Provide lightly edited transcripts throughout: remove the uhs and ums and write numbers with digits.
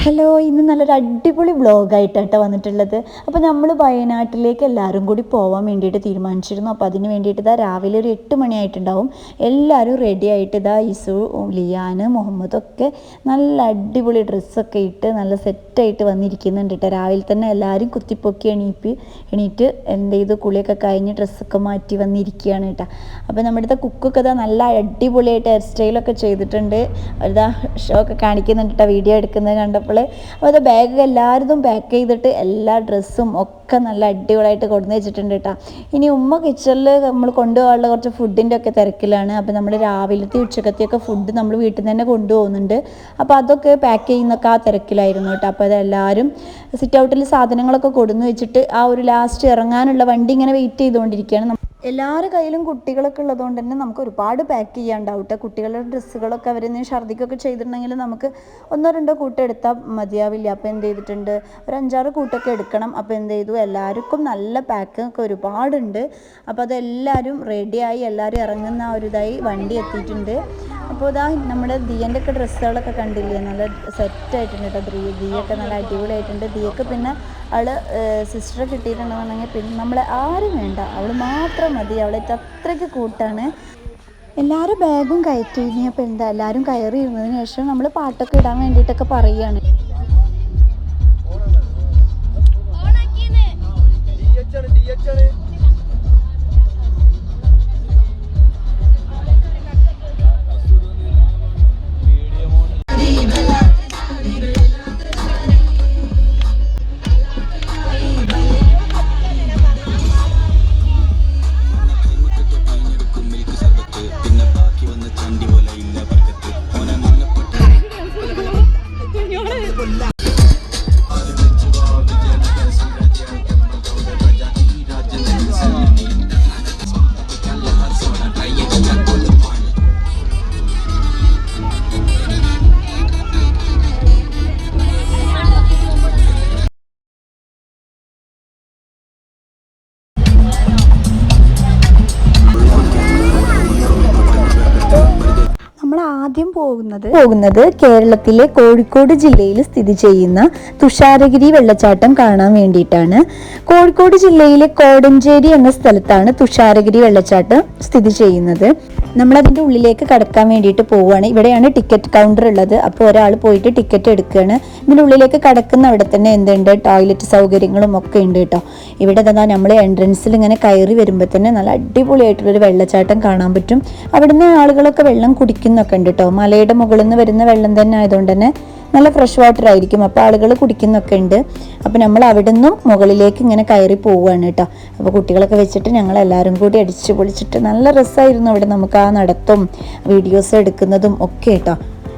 Hello, ഇന്ന് നല്ലൊരു അടിപൊളി വ്ളോഗായിട്ടാണ് വന്നിട്ടുള്ളത്. അപ്പോൾ നമ്മൾ വയനാട്ടിലേക്ക് എല്ലാവരും കൂടി പോകാൻ വേണ്ടിയിട്ട് തീരുമാനിച്ചിരുന്നു. അപ്പോൾ അതിന് വേണ്ടിയിട്ട് ഇതാ രാവിലെ ഒരു 8 മണിയായിട്ടുണ്ടാവും. എല്ലാവരും റെഡി ആയിട്ട് ഇതാ ഇസു, ലിയാന്, മുഹമ്മദൊക്കെ നല്ല അടിപൊളി ഡ്രസ്സൊക്കെ ഇട്ട് നല്ല സെറ്റായിട്ട് വന്നിരിക്കുന്നുണ്ട് കേട്ടോ. രാവിലെ തന്നെ എല്ലാവരും കുത്തിപ്പൊക്കി എണീറ്റ് എന്ത് ചെയ്തു കുളിയൊക്കെ കഴിഞ്ഞ് ഡ്രസ്സൊക്കെ മാറ്റി വന്നിരിക്കുകയാണ് കേട്ടോ. അപ്പോൾ നമ്മുടെ ഇതാ കുക്കൊക്കെ ഇതാ നല്ല അടിപൊളിയായിട്ട് ഹെയർ സ്റ്റൈലൊക്കെ ചെയ്തിട്ടുണ്ട്. ഇതാ ഷോ ഒക്കെ കാണിക്കുന്നുണ്ട് കേട്ടോ, വീഡിയോ എടുക്കുന്നത് കണ്ടപ്പോൾ. അപ്പോൾ അത് ബാഗ് എല്ലാവരും പാക്ക് ചെയ്തിട്ട് എല്ലാ ഡ്രസ്സും ഒക്കെ നല്ല അടിപൊളിയായിട്ട് കൊണ്ടുവന്ന് വെച്ചിട്ടുണ്ട് കേട്ടോ. ഇനി ഉമ്മ കിച്ചണിൽ നമ്മൾ കൊണ്ടുപോകാനുള്ള കുറച്ച് ഫുഡിൻ്റെ ഒക്കെ തിരക്കിലാണ്. അപ്പോൾ നമ്മൾ രാവിലത്തെ ഉച്ചക്കത്തെയൊക്കെ ഫുഡ് നമ്മൾ വീട്ടിൽ നിന്ന് തന്നെ കൊണ്ടുപോകുന്നുണ്ട്. അപ്പോൾ അതൊക്കെ പാക്ക് ചെയ്യുന്നൊക്കെ ആ തിരക്കിലായിരുന്നു കേട്ടോ. അപ്പോൾ അതെല്ലാവരും സിറ്റ് ഔട്ടിൽ സാധനങ്ങളൊക്കെ കൊടുന്ന് വെച്ചിട്ട് ആ ഒരു ലാസ്റ്റ് ഇറങ്ങാനുള്ള വണ്ടി ഇങ്ങനെ വെയിറ്റ് ചെയ്തുകൊണ്ടിരിക്കുകയാണ്. എല്ലാവരുടെ കയ്യിലും കുട്ടികളൊക്കെ ഉള്ളതുകൊണ്ട് തന്നെ നമുക്ക് ഒരുപാട് പാക്ക് ചെയ്യാണ്ടാവും കേട്ടോ. കുട്ടികളുടെ ഡ്രസ്സുകളൊക്കെ അവരെന്തെങ്കിലും ഛർദിക്കൊക്കെ ചെയ്തിട്ടുണ്ടെങ്കിൽ നമുക്ക് 1-2 കൂട്ടം എടുത്താൽ മതിയാവില്ല. അപ്പോൾ എന്ത് ചെയ്തിട്ടുണ്ട്, ഒരു 5-6 കൂട്ടമൊക്കെ എടുക്കണം. അപ്പോൾ എന്ത് ചെയ്തു, എല്ലാവർക്കും നല്ല പാക്കിംഗ് ഒക്കെ ഒരുപാടുണ്ട്. അപ്പോൾ അതെല്ലാവരും റെഡിയായി എല്ലാവരും ഇറങ്ങുന്ന ആ ഒരു ഇതായി വണ്ടി എത്തിയിട്ടുണ്ട്. അപ്പോൾ ഇതാ നമ്മുടെ ദിയൻ്റെ ഒക്കെ ഡ്രസ്സുകളൊക്കെ കണ്ടില്ലേ, നല്ല സെറ്റായിട്ടുണ്ട് കേട്ടോ. ദിയൊക്കെ നല്ല അടിപൊളിയായിട്ടുണ്ട്. ദിയൊക്കെ പിന്നെ അവൾ സിസ്റ്ററെ കിട്ടിയിട്ടുണ്ടെന്നുണ്ടെങ്കിൽ പിന്നെ നമ്മളെ ആരും വേണ്ട, അവൾ മാത്രം മതി. അവളെ അത്രയ്ക്ക് കൂട്ടാണ്. എല്ലാവരും ബാഗും കയറ്റി. അപ്പോൾ എന്താ എല്ലാവരും കയറി ഇരുന്നതിന് ശേഷം നമ്മൾ പാട്ടൊക്കെ ഇടാൻ വേണ്ടിയിട്ടൊക്കെ പറയുകയാണ്. ആദ്യം പോകുന്നത് കേരളത്തിലെ കോഴിക്കോട് ജില്ലയിൽ സ്ഥിതി ചെയ്യുന്ന തുഷാരഗിരി വെള്ളച്ചാട്ടം കാണാൻ വേണ്ടിയിട്ടാണ്. കോഴിക്കോട് ജില്ലയിലെ കോടഞ്ചേരി എന്ന സ്ഥലത്താണ് തുഷാരഗിരി വെള്ളച്ചാട്ടം സ്ഥിതി ചെയ്യുന്നത്. നമ്മളതിൻ്റെ ഉള്ളിലേക്ക് കടക്കാൻ വേണ്ടിയിട്ട് പോവുകയാണ്. ഇവിടെയാണ് ടിക്കറ്റ് കൗണ്ടർ ഉള്ളത്. അപ്പോൾ ഒരാൾ പോയിട്ട് ടിക്കറ്റ് എടുക്കുകയാണ്. ഇതിൻ്റെ ഉള്ളിലേക്ക് കടക്കുന്ന അവിടെ തന്നെ എന്തുണ്ട്, ടോയ്ലറ്റ് സൗകര്യങ്ങളും ഒക്കെ ഉണ്ട് കേട്ടോ. ഇവിടെ തന്നെ നമ്മൾ എൻട്രൻസിൽ ഇങ്ങനെ കയറി വരുമ്പോൾ തന്നെ നല്ല അടിപൊളിയായിട്ടുള്ളൊരു വെള്ളച്ചാട്ടം കാണാൻ പറ്റും. അവിടുന്ന് ആളുകളൊക്കെ വെള്ളം കുടിക്കുന്നൊക്കെ ഉണ്ട് കേട്ടോ. മലയുടെ മുകളിൽ നിന്ന് വരുന്ന വെള്ളം തന്നെ ആയതുകൊണ്ട് തന്നെ നല്ല ഫ്രഷ് വാട്ടർ ആയിരിക്കും. അപ്പോൾ ആളുകൾ കുടിക്കുന്നൊക്കെ ഉണ്ട്. അപ്പോൾ നമ്മൾ അവിടെ നിന്നും മുകളിലേക്ക് ഇങ്ങനെ കയറി പോവുകയാണ് കേട്ടോ. അപ്പോൾ കുട്ടികളൊക്കെ വെച്ചിട്ട് ഞങ്ങൾ എല്ലാവരും കൂടി അടിച്ചു പൊളിച്ചിട്ട് നല്ല രസമായിരുന്നു അവിടെ നമുക്ക് ആ നടത്തും വീഡിയോസ് എടുക്കുന്നതും ഒക്കെ കേട്ടോ.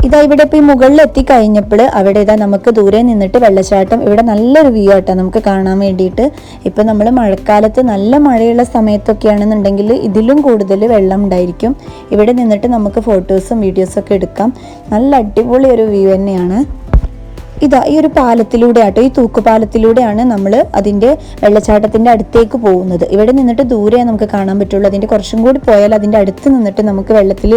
ഇതാ ഇവിടെ ഇപ്പോൾ ഈ മുകളിൽ എത്തിക്കഴിഞ്ഞപ്പോൾ അവിടെ ഇതാ നമുക്ക് ദൂരെ നിന്നിട്ട് വെള്ളച്ചാട്ടം ഇവിടെ നല്ലൊരു വ്യൂ ആട്ടോ നമുക്ക് കാണാൻ വേണ്ടിയിട്ട്. ഇപ്പം നമ്മൾ മഴക്കാലത്ത് നല്ല മഴയുള്ള സമയത്തൊക്കെയാണെന്നുണ്ടെങ്കിൽ ഇതിലും കൂടുതൽ വെള്ളം ഉണ്ടായിരിക്കും. ഇവിടെ നിന്നിട്ട് നമുക്ക് ഫോട്ടോസും വീഡിയോസൊക്കെ എടുക്കാം. നല്ല അടിപൊളി ഒരു വ്യൂ തന്നെയാണ്. ഇതാ ഈ ഒരു പാലത്തിലൂടെ ആട്ടോ, ഈ തൂക്കുപാലത്തിലൂടെയാണ് നമ്മൾ അതിൻ്റെ വെള്ളച്ചാട്ടത്തിൻ്റെ അടുത്തേക്ക് പോകുന്നത്. ഇവിടെ നിന്നിട്ട് ദൂരെ നമുക്ക് കാണാൻ പറ്റുള്ളൂ. അതിൻ്റെ കുറച്ചും കൂടി പോയാൽ അതിൻ്റെ അടുത്ത് നിന്നിട്ട് നമുക്ക് വെള്ളത്തിൽ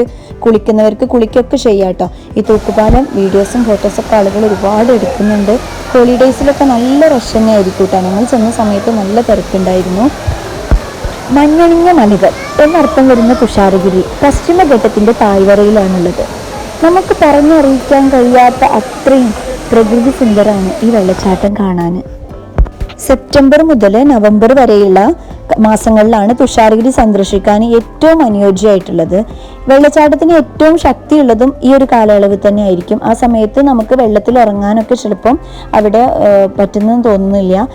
കുളിക്കുന്നവർക്ക് കുളിക്കൊക്കെ ചെയ്യാം കേട്ടോ. ഈ തൂക്കുപാലം വീഡിയോസും ഫോട്ടോസൊക്കെ ആളുകൾ ഒരുപാട് എടുക്കുന്നുണ്ട്. ഹോളിഡേയ്സിലൊക്കെ നല്ല റഷ് തന്നെ ആയിരിക്കും കേട്ടോ. ഞങ്ങൾ ചെന്ന സമയത്ത് നല്ല തിരക്കുണ്ടായിരുന്നു. മഞ്ഞണിഞ്ഞ മലകൾ എന്നർത്ഥം വരുന്ന തുഷാരഗിരി പശ്ചിമഘട്ടത്തിൻ്റെ താഴ്വരയിലാണുള്ളത്. നമുക്ക് പറഞ്ഞറിയിക്കാൻ കഴിയാത്ത അത്രയും പ്രകൃതി സുന്ദരമാണ് ഈ വെള്ളച്ചാട്ടം കാണാൻ. സെപ്റ്റംബർ മുതൽ നവംബർ വരെയുള്ള മാസങ്ങളിലാണ് തുഷാരഗിരി സന്ദർശിക്കാൻ ഏറ്റവും അനുയോജ്യമായിട്ടുള്ളത്. വെള്ളച്ചാട്ടത്തിന് ഏറ്റവും ശക്തിയുള്ളതും ഈ ഒരു കാലയളവ് തന്നെ ആയിരിക്കും. ആ സമയത്ത് നമുക്ക് വെള്ളത്തിൽ ഇറങ്ങാനൊക്കെ ചിലപ്പം അവിടെ പറ്റുന്നതെന്ന് തോന്നുന്നില്ല.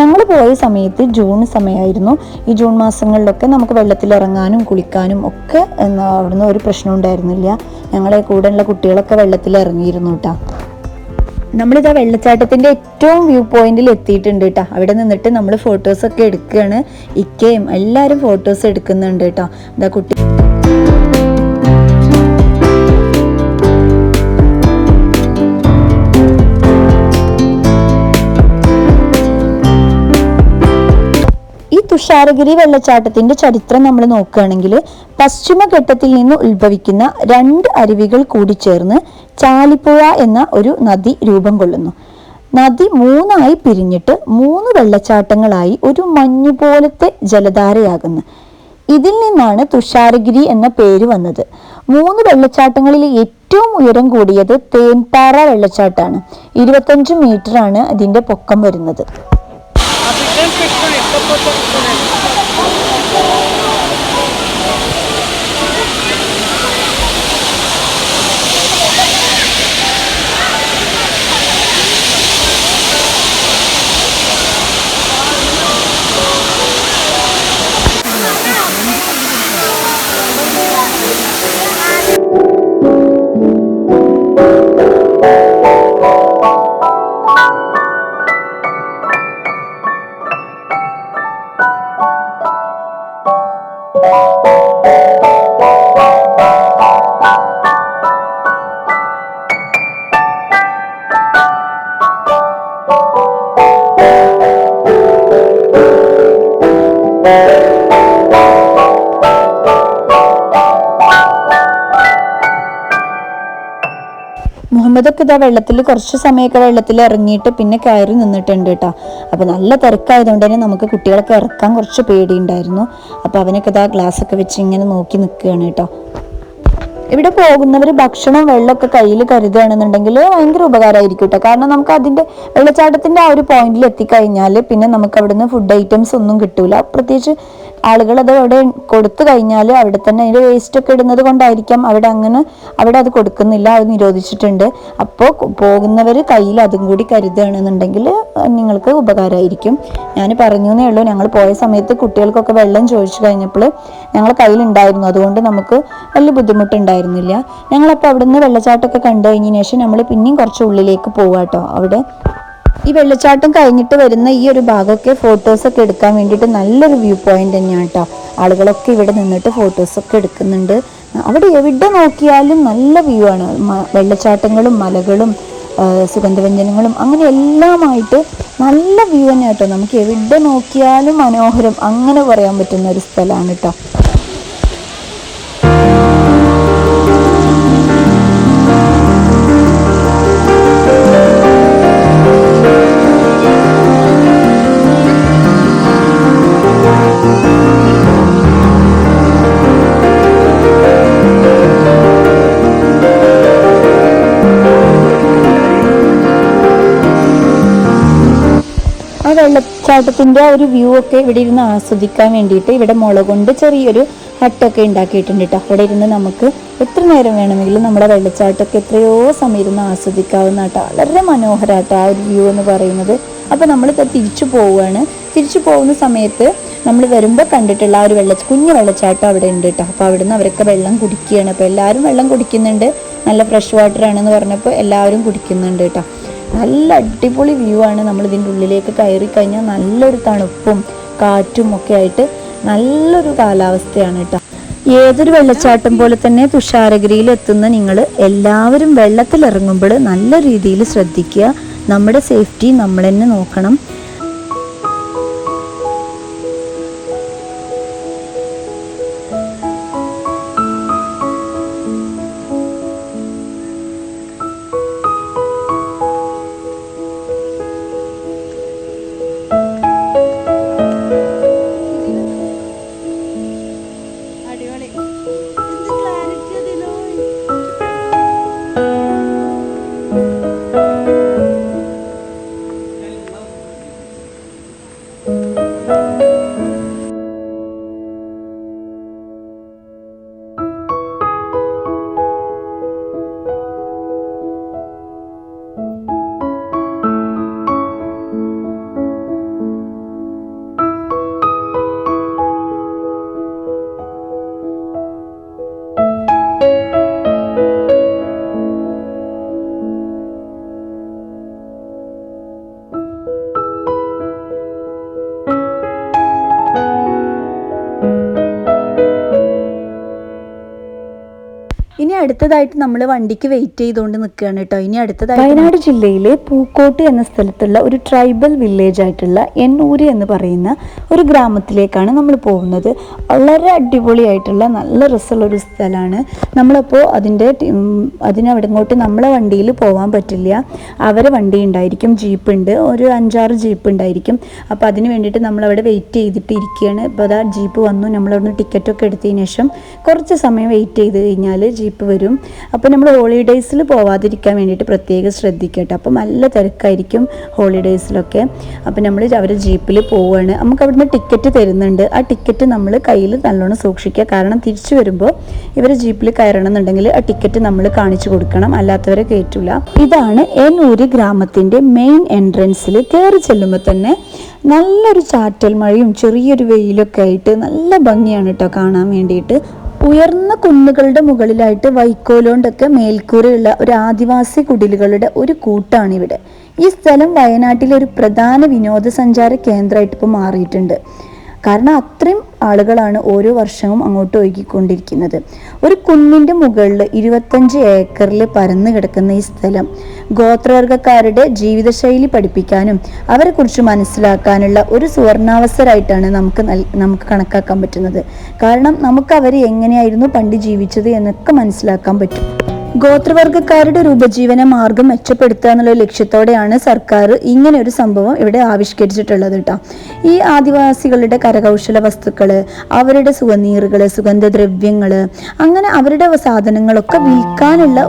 ഞങ്ങൾ പോയ സമയത്ത് ജൂൺ സമയമായിരുന്നു. ഈ ജൂൺ മാസങ്ങളിലൊക്കെ നമുക്ക് വെള്ളത്തിൽ ഇറങ്ങാനും കുളിക്കാനും ഒക്കെ അവിടുന്ന് ഒരു പ്രശ്നം ഉണ്ടായിരുന്നില്ല. ഞങ്ങളെ കൂടെയുള്ള കുട്ടികളൊക്കെ വെള്ളത്തിൽ ഇറങ്ങിയിരുന്നു കേട്ടോ. നമ്മളിതാ വെള്ളച്ചാട്ടത്തിൻ്റെ ഏറ്റവും വ്യൂ പോയിന്റിൽ എത്തിയിട്ടുണ്ട് കേട്ടോ. അവിടെ നിന്നിട്ട് നമ്മൾ ഫോട്ടോസൊക്കെ എടുക്കുകയാണ്. ഇക്കയും എല്ലാവരും ഫോട്ടോസ് എടുക്കുന്നുണ്ട് കേട്ടോ. ഇതാ കുട്ടി തുഷാരഗിരി വെള്ളച്ചാട്ടത്തിന്റെ ചരിത്രം നമ്മൾ നോക്കുകയാണെങ്കിൽ പശ്ചിമഘട്ടത്തിൽ നിന്ന് ഉത്ഭവിക്കുന്ന 2 അരുവികൾ കൂടിച്ചേർന്ന് ചാലിപ്പുഴ എന്ന ഒരു നദി രൂപം കൊള്ളുന്നു. നദി 3ആയി പിരിഞ്ഞിട്ട് 3 വെള്ളച്ചാട്ടങ്ങളായി ഒരു മഞ്ഞുപോലത്തെ ജലധാരയാകുന്നു. ഇതിൽ നിന്നാണ് തുഷാരഗിരി എന്ന പേര് വന്നത്. 3 വെള്ളച്ചാട്ടങ്ങളിൽ ഏറ്റവും ഉയരം കൂടിയത് തേൻപാറ വെള്ളച്ചാട്ടാണ്. 25 മീറ്റർ ആണ് അതിന്റെ പൊക്കം വരുന്നത്. മുഹമ്മദൊക്കെ ഇതാ വെള്ളത്തിൽ കുറച്ച് സമയമൊക്കെ വെള്ളത്തിൽ ഇറങ്ങിയിട്ട് പിന്നെ കയറി നിന്നിട്ടുണ്ട് കേട്ടോ. അപ്പോൾ നല്ല തിരക്കായതുകൊണ്ട് തന്നെ നമുക്ക് കുട്ടികളൊക്കെ ഇറക്കാൻ കുറച്ച് പേടിയുണ്ടായിരുന്നു. അപ്പോൾ അവനൊക്കെ ഇതാ ഗ്ലാസ്സൊക്കെ വെച്ച് ഇങ്ങനെ നോക്കി നിൽക്കുകയാണ് കേട്ടോ. ഇവിടെ പോകുന്നവർ ഭക്ഷണം വെള്ളമൊക്കെ കയ്യിൽ കരുതുകയാണെന്നുണ്ടെങ്കിൽ ഭയങ്കര ഉപകാരമായിരിക്കും കേട്ടോ. കാരണം നമുക്ക് അതിൻ്റെ വെള്ളച്ചാട്ടത്തിൻ്റെ ആ ഒരു പോയിന്റിൽ എത്തിക്കഴിഞ്ഞാൽ പിന്നെ നമുക്ക് അവിടുന്ന് ഫുഡ് ഐറ്റംസ് ഒന്നും കിട്ടൂല. പ്രത്യേകിച്ച് ആളുകൾ അത് അവിടെ കൊടുത്തു കഴിഞ്ഞാൽ അവിടെ തന്നെ അതിൻ്റെ വേസ്റ്റ് ഒക്കെ ഇടുന്നത് കൊണ്ടായിരിക്കാം അവിടെ അത് കൊടുക്കുന്നില്ല, അത് നിരോധിച്ചിട്ടുണ്ട്. അപ്പോൾ പോകുന്നവർ കയ്യിൽ അതും കൂടി കരുതുകയാണെന്നുണ്ടെങ്കിൽ നിങ്ങൾക്ക് ഉപകാരമായിരിക്കും. ഞാൻ പറഞ്ഞു എന്നേ ഉള്ളൂ. ഞങ്ങൾ പോയ സമയത്ത് കുട്ടികൾക്കൊക്കെ വെള്ളം ചോദിച്ചു കഴിഞ്ഞപ്പോൾ ഞങ്ങൾ കയ്യിലുണ്ടായിരുന്നു, അതുകൊണ്ട് നമുക്ക് വലിയ ബുദ്ധിമുട്ടുണ്ടായിരുന്നില്ല. ഞങ്ങളപ്പോൾ അവിടുന്ന് വെള്ളച്ചാട്ടമൊക്കെ കണ്ടു കഴിഞ്ഞതിന് ശേഷം നമ്മൾ പിന്നെയും കുറച്ച് ഉള്ളിലേക്ക് പോവാട്ടോ. അവിടെ ഈ വെള്ളച്ചാട്ടം കഴിഞ്ഞിട്ട് വരുന്ന ഈ ഒരു ഭാഗമൊക്കെ ഫോട്ടോസൊക്കെ എടുക്കാൻ വേണ്ടിയിട്ട് നല്ലൊരു വ്യൂ പോയിന്റ് തന്നെയാണ് കേട്ടോ. ആളുകളൊക്കെ ഇവിടെ നിന്നിട്ട് ഫോട്ടോസൊക്കെ എടുക്കുന്നുണ്ട്. അവിടെ എവിടെ നോക്കിയാലും നല്ല വ്യൂ ആണ്. വെള്ളച്ചാട്ടങ്ങളും മലകളും സുഗന്ധവ്യഞ്ജനങ്ങളും അങ്ങനെ എല്ലാമായിട്ട് നല്ല വ്യൂ തന്നെ കേട്ടോ. നമുക്ക് എവിടെ നോക്കിയാലും മനോഹരം അങ്ങനെ പറയാൻ പറ്റുന്ന ഒരു സ്ഥലമാണ് കേട്ടോ. വെള്ളച്ചാട്ടത്തിന്റെ ആ ഒരു വ്യൂ ഒക്കെ ഇവിടെ ഇരുന്ന് ആസ്വദിക്കാൻ വേണ്ടിയിട്ട് ഇവിടെ മുള കൊണ്ട് ചെറിയൊരു ഹട്ടൊക്കെ ഉണ്ടാക്കിയിട്ടുണ്ട് കേട്ടോ. അവിടെ ഇരുന്ന് നമുക്ക് എത്ര നേരം വേണമെങ്കിലും നമ്മുടെ വെള്ളച്ചാട്ടമൊക്കെ എത്രയോ സമയം ഇരുന്ന് ആസ്വദിക്കാവുന്ന കേട്ടോ. വളരെ മനോഹരമാട്ടോ ആ ഒരു വ്യൂ എന്ന് പറയുന്നത്. അപ്പോൾ നമ്മൾ തിരിച്ചു പോവുകയാണ്. തിരിച്ചു പോകുന്ന സമയത്ത് നമ്മൾ വരുമ്പോൾ കണ്ടിട്ടുള്ള ആ ഒരു കുഞ്ഞു വെള്ളച്ചാട്ടം അവിടെ ഉണ്ട് കേട്ടോ. അപ്പോൾ അവിടുന്ന് അവരൊക്കെ വെള്ളം കുടിക്കുകയാണ്. അപ്പോൾ എല്ലാവരും വെള്ളം കുടിക്കുന്നുണ്ട്. നല്ല ഫ്രഷ് വാട്ടർ ആണെന്ന് പറഞ്ഞപ്പോൾ എല്ലാവരും കുടിക്കുന്നുണ്ട് കേട്ടോ. നല്ല അടിപൊളി വ്യൂ ആണ്. നമ്മൾ ഇതിൻ്റെ ഉള്ളിലേക്ക് കയറി കഴിഞ്ഞാൽ നല്ലൊരു തണുപ്പും കാറ്റും ഒക്കെ ആയിട്ട് നല്ലൊരു കാലാവസ്ഥയാണ് കേട്ടോ. ഏതൊരു വെള്ളച്ചാട്ടം പോലെ തന്നെ തുഷാരഗിരിയിൽ എത്തുന്ന നിങ്ങൾ എല്ലാവരും വെള്ളത്തിലിറങ്ങുമ്പോൾ നല്ല രീതിയിൽ ശ്രദ്ധിക്കുക. നമ്മുടെ സേഫ്റ്റി നമ്മൾ തന്നെ നോക്കണം. അടുത്തതായിട്ട് നമ്മൾ വണ്ടിക്ക് വെയിറ്റ് ചെയ്തുകൊണ്ട് നിൽക്കുകയാണ് കേട്ടോ. ഇനി അടുത്തതായിട്ട് വയനാട് ജില്ലയിലെ പൂക്കോട്ട് എന്ന സ്ഥലത്തുള്ള ഒരു ട്രൈബൽ വില്ലേജ് ആയിട്ടുള്ള എന്നൂര് എന്ന് പറയുന്ന ഒരു ഗ്രാമത്തിലേക്കാണ് നമ്മൾ പോകുന്നത്. വളരെ അടിപൊളിയായിട്ടുള്ള നല്ല രസമുള്ള ഒരു സ്ഥലമാണ്. നമ്മളപ്പോൾ അതിനവിടെ ഇങ്ങോട്ട് നമ്മളെ വണ്ടിയിൽ പോകാൻ പറ്റില്ല, അവരെ വണ്ടി ഉണ്ടായിരിക്കും, ജീപ്പ് ഉണ്ട്, ഒരു 5-6 ജീപ്പ് ഉണ്ടായിരിക്കും. അപ്പോൾ അതിന് വേണ്ടിയിട്ട് നമ്മളവിടെ വെയിറ്റ് ചെയ്തിട്ട് ഇരിക്കുകയാണ്. ഇപ്പോൾ അതാ ജീപ്പ് വന്നു. നമ്മളവിടുന്ന് ടിക്കറ്റൊക്കെ എടുത്തതിന് ശേഷം കുറച്ച് സമയം വെയിറ്റ് ചെയ്ത് കഴിഞ്ഞാൽ ജീപ്പ് വരും. അപ്പോൾ നമ്മൾ ഹോളിഡേയ്സിൽ പോവാതിരിക്കാൻ വേണ്ടിയിട്ട് പ്രത്യേകം ശ്രദ്ധിക്കട്ടെ. അപ്പോൾ നല്ല തിരക്കായിരിക്കും ഹോളിഡേയ്സിലൊക്കെ. അപ്പോൾ നമ്മൾ അവരുടെ ജീപ്പിൽ പോവുകയാണ്. നമുക്ക് അവിടുന്ന് ടിക്കറ്റ് തരുന്നുണ്ട്. ആ ടിക്കറ്റ് നമ്മൾ കയ്യിൽ നല്ലോണം സൂക്ഷിക്കുക. കാരണം തിരിച്ചു വരുമ്പോൾ ഇവർ ജീപ്പിൽ കയറണം എന്നുണ്ടെങ്കിൽ ആ ടിക്കറ്റ് നമ്മൾ കാണിച്ചു കൊടുക്കണം, അല്ലാത്തവരെ കയറ്റില്ല. ഇതാണ് എന്നൂര് ഗ്രാമത്തിൻ്റെ മെയിൻ എൻട്രൻസിൽ. കയറി ചെല്ലുമ്പോൾ തന്നെ നല്ലൊരു ചാറ്റൽ മഴയും ചെറിയൊരു വെയിലൊക്കെ ആയിട്ട് നല്ല ഭംഗിയാണ് കേട്ടോ കാണാൻ വേണ്ടിയിട്ട്. ഉയർന്ന കുന്നുകളുടെ മുകളിലായിട്ട് വൈക്കോലുകൊണ്ടൊക്കെ മേൽക്കൂരയുള്ള ഒരു ആദിവാസി കുടിലുകളുടെ ഒരു കൂട്ടാണ് ഇവിടെ. ഈ സ്ഥലം വയനാട്ടിലെ ഒരു പ്രധാന വിനോദസഞ്ചാര കേന്ദ്രമായിട്ട് ഇപ്പോൾ മാറിയിട്ടുണ്ട്. കാരണം അത്രയും ആളുകളാണ് ഓരോ വർഷവും അങ്ങോട്ട് ഒഴുകിക്കൊണ്ടിരിക്കുന്നത്. ഒരു കുന്നിൻ്റെ മുകളിൽ 25 ഏക്കറിൽ പരന്നു കിടക്കുന്ന ഈ സ്ഥലം ഗോത്രവർഗക്കാരുടെ ജീവിതശൈലി പഠിപ്പിക്കാനും അവരെക്കുറിച്ച് മനസ്സിലാക്കാനുള്ള ഒരു സുവർണാവസരമായിട്ടാണ് നമുക്ക് കണക്കാക്കാൻ പറ്റുന്നത്. കാരണം നമുക്ക് അവർ എങ്ങനെയായിരുന്നു പണ്ട് ജീവിച്ചത് എന്നൊക്കെ മനസ്സിലാക്കാൻ പറ്റും. ഗോത്രവർഗക്കാരുടെ ഒരു ഉപജീവന മാർഗം മെച്ചപ്പെടുത്തുക എന്നുള്ള ലക്ഷ്യത്തോടെയാണ് സർക്കാർ ഇങ്ങനെ ഒരു സംഭവം ഇവിടെ ആവിഷ്കരിച്ചിട്ടുള്ളത് കേട്ടോ. ഈ ആദിവാസികളുടെ കരകൗശല വസ്തുക്കൾ, അവരുടെ സുവനീറുകൾ, സുഗന്ധദ്രവ്യങ്ങൾ, അങ്ങനെ അവരുടെ സാധനങ്ങളൊക്കെ വിൽക്കാനുള്ള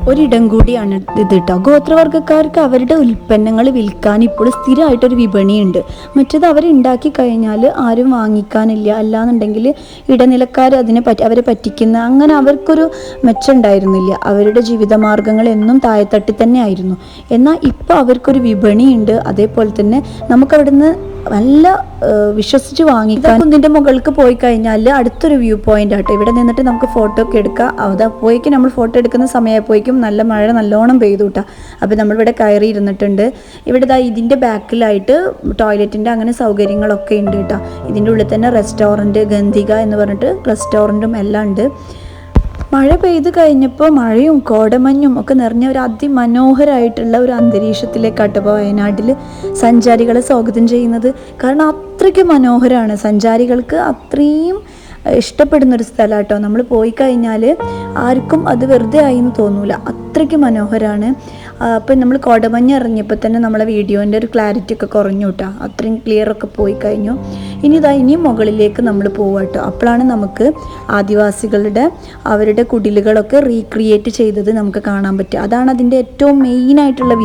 ഒരിടം കൂടിയാണ് ഇത് കേട്ടോ. ഗോത്രവർഗക്കാർക്ക് അവരുടെ ഉൽപ്പന്നങ്ങൾ വിൽക്കാൻ ഇപ്പോൾ സ്ഥിരമായിട്ടൊരു വിപണിയുണ്ട്. മറ്റേത് അവരുണ്ടാക്കി കഴിഞ്ഞാൽ ആരും വാങ്ങിക്കാനില്ല, അല്ലാന്നുണ്ടെങ്കിൽ ഇടനിലക്കാർ അവരെ പറ്റിക്കുന്ന, അങ്ങനെ അവർക്കൊരു മെച്ചം ഉണ്ടായിരുന്നില്ല. അവരുടെ ജീവിതമാർഗങ്ങൾ എന്നും താഴെത്തട്ടി തന്നെ ആയിരുന്നു. എന്നാൽ ഇപ്പോൾ അവർക്കൊരു വിപണിയുണ്ട്. അതേപോലെ തന്നെ നമുക്കവിടുന്ന് നല്ല വിശ്വസിച്ച് വാങ്ങിക്കാൻ. കുന്നിൻ്റെ മുകൾക്ക് പോയി കഴിഞ്ഞാൽ അടുത്തൊരു വ്യൂ പോയിന്റ് ആട്ടോ. ഇവിടെ നിന്നിട്ട് നമുക്ക് ഫോട്ടോ ഒക്കെ എടുക്കാം. അപ്പോഴേക്കും നമ്മൾ ഫോട്ടോ എടുക്കുന്ന സമയപ്പോഴേക്കും നല്ല മഴ നല്ലോണം പെയ്തു കിട്ടാം. അപ്പോൾ നമ്മളിവിടെ കയറി ഇരുന്നിട്ടുണ്ട്. ഇവിടെ ഇതിൻ്റെ ബാക്കിലായിട്ട് ടോയ്ലറ്റിൻ്റെ അങ്ങനെ സൗകര്യങ്ങളൊക്കെ ഉണ്ട് കേട്ടോ. ഇതിൻ്റെ ഉള്ളിൽ തന്നെ റെസ്റ്റോറൻറ്റ്, ഗന്ധിക എന്ന് പറഞ്ഞിട്ട് റെസ്റ്റോറൻറ്റും എല്ലാം ഉണ്ട്. മഴ പെയ്ത് കഴിഞ്ഞപ്പോൾ മഴയും കോടമഞ്ഞും ഒക്കെ നിറഞ്ഞ ഒരു അതിമനോഹരമായിട്ടുള്ള ഒരു അന്തരീക്ഷത്തിലേക്കാട്ടോ ഇപ്പോൾ വയനാട്ടിൽ സഞ്ചാരികളെ സ്വാഗതം ചെയ്യുന്നത്. കാരണം അത്രയ്ക്ക് മനോഹരമാണ്, സഞ്ചാരികൾക്ക് അത്രയും ഇഷ്ടപ്പെടുന്നൊരു സ്ഥലം കേട്ടോ. നമ്മൾ പോയി കഴിഞ്ഞാൽ ആർക്കും അത് വെറുതെ ആയി എന്ന് തോന്നൂല, അത്രയ്ക്ക് മനോഹരമാണ്. അപ്പം നമ്മൾ കോടമഞ്ഞ് ഇറങ്ങിയപ്പോൾ തന്നെ നമ്മളെ വീഡിയോൻ്റെ ഒരു ക്ലാരിറ്റി ഒക്കെ കുറഞ്ഞു കേട്ടോ. അത്രയും ക്ലിയറൊക്കെ പോയി കഴിഞ്ഞു. ഇനിയും മുകളിലേക്ക് നമ്മൾ പോവുക കേട്ടോ. അപ്പോഴാണ് നമുക്ക് ആദിവാസികളുടെ അവരുടെ കുടിലുകളൊക്കെ റീക്രിയേറ്റ് ചെയ്തത് നമുക്ക് കാണാൻ പറ്റുക. അതാണ് അതിൻ്റെ ഏറ്റവും മെയിനായിട്ടുള്ള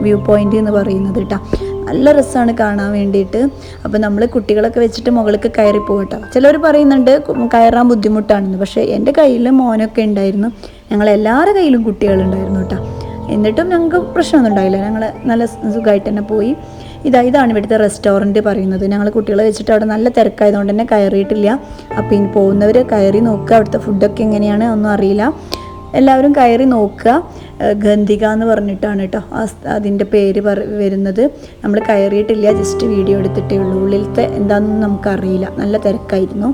വ്യൂ പോയിൻ്റ് എന്ന് പറയുന്നത് കേട്ടോ. നല്ല രസമാണ് കാണാൻ വേണ്ടിയിട്ട്. അപ്പോൾ നമ്മൾ കുട്ടികളൊക്കെ വെച്ചിട്ട് മുകളിലേക്ക് കയറി പോകട്ടോ. ചിലർ പറയുന്നുണ്ട് കയറാൻ ബുദ്ധിമുട്ടാണെന്ന്. പക്ഷേ എൻ്റെ കയ്യിൽ മോനൊക്കെ ഉണ്ടായിരുന്നു, ഞങ്ങളെല്ലാവരുടെ കയ്യിലും കുട്ടികളുണ്ടായിരുന്നു കേട്ടോ. എന്നിട്ടും ഞങ്ങൾക്ക് പ്രശ്നമൊന്നും ഉണ്ടായില്ല, ഞങ്ങൾ നല്ല സുഖമായിട്ട് തന്നെ പോയി. ഇതാണ് ഇവിടുത്തെ റെസ്റ്റോറൻറ്റ് പറയുന്നത്. ഞങ്ങൾ കുട്ടികളെ വെച്ചിട്ട് അവിടെ നല്ല തിരക്കായതുകൊണ്ട് തന്നെ കയറിയിട്ടില്ല. അപ്പോൾ ഇനി പോകുന്നവർ കയറി നോക്കുക, അവിടുത്തെ ഫുഡൊക്കെ എങ്ങനെയാണ് ഒന്നും അറിയില്ല. എല്ലാവരും കയറി നോക്കുക. ഗന്ധിക എന്ന് പറഞ്ഞിട്ടാണ് കേട്ടോ അതിൻ്റെ പേര് വരുന്നത്. നമ്മൾ കയറിയിട്ടില്ല, ജസ്റ്റ് വീഡിയോ എടുത്തിട്ടേ ഉള്ളൂ. ഉള്ളിലത്തെ എന്താണെന്ന് നമുക്കറിയില്ല, നല്ല തിരക്കായിരുന്നു.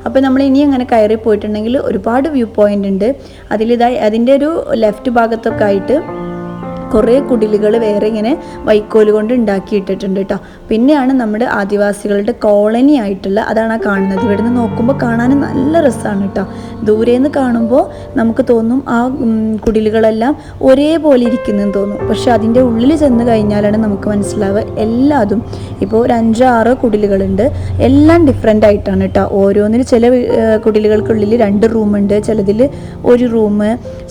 അപ്പോൾ നമ്മൾ ഇനി അങ്ങനെ കയറി പോയിട്ടുണ്ടെങ്കിൽ ഒരുപാട് വ്യൂ പോയിൻ്റ് ഉണ്ട്. അതിൻ്റെ ഒരു ലെഫ്റ്റ് ഭാഗത്തൊക്കെ ആയിട്ട് കുറേ കുടിലുകൾ വേറെ ഇങ്ങനെ വൈക്കോല് കൊണ്ട് ഉണ്ടാക്കിയിട്ടിട്ടുണ്ട് കേട്ടോ. പിന്നെയാണ് നമ്മുടെ ആദിവാസികളുടെ കോളനി ആയിട്ടുള്ള, അതാണ് ആ കാണുന്നത്. ഇവിടെ നിന്ന് നോക്കുമ്പോൾ കാണാൻ നല്ല രസമാണ് കേട്ടോ. ദൂരേന്ന് കാണുമ്പോൾ നമുക്ക് തോന്നും ആ കുടിലുകളെല്ലാം ഒരേപോലെ ഇരിക്കുന്നതെന്ന് തോന്നും. പക്ഷെ അതിൻ്റെ ഉള്ളിൽ ചെന്ന് കഴിഞ്ഞാലാണ് നമുക്ക് മനസ്സിലാവുക എല്ലാതും. ഇപ്പോൾ ഒരു 5-6 കുടിലുകളുണ്ട്, എല്ലാം ഡിഫറെൻ്റ് ആയിട്ടാണ് കേട്ടോ. ഓരോന്നിനും ചില കുടിലുകൾക്കുള്ളിൽ 2 റൂമുണ്ട്, ചിലതിൽ 1 റൂം,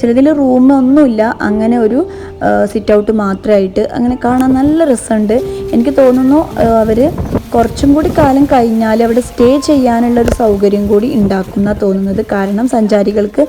ചിലതിൽ റൂം ഒന്നുമില്ല, അങ്ങനെ ഒരു സിറ്റ് ഔട്ട് മാത്രമായിട്ട് അങ്ങനെ കാണാൻ നല്ല രസമുണ്ട്. എനിക്ക് തോന്നുന്നു അവർ കുറച്ചും കൂടി കാലം കഴിഞ്ഞാൽ അവിടെ സ്റ്റേ ചെയ്യാനുള്ളൊരു സൗകര്യം കൂടി ഉണ്ടാക്കുന്ന തോന്നുന്നത്. കാരണം സഞ്ചാരികൾക്ക്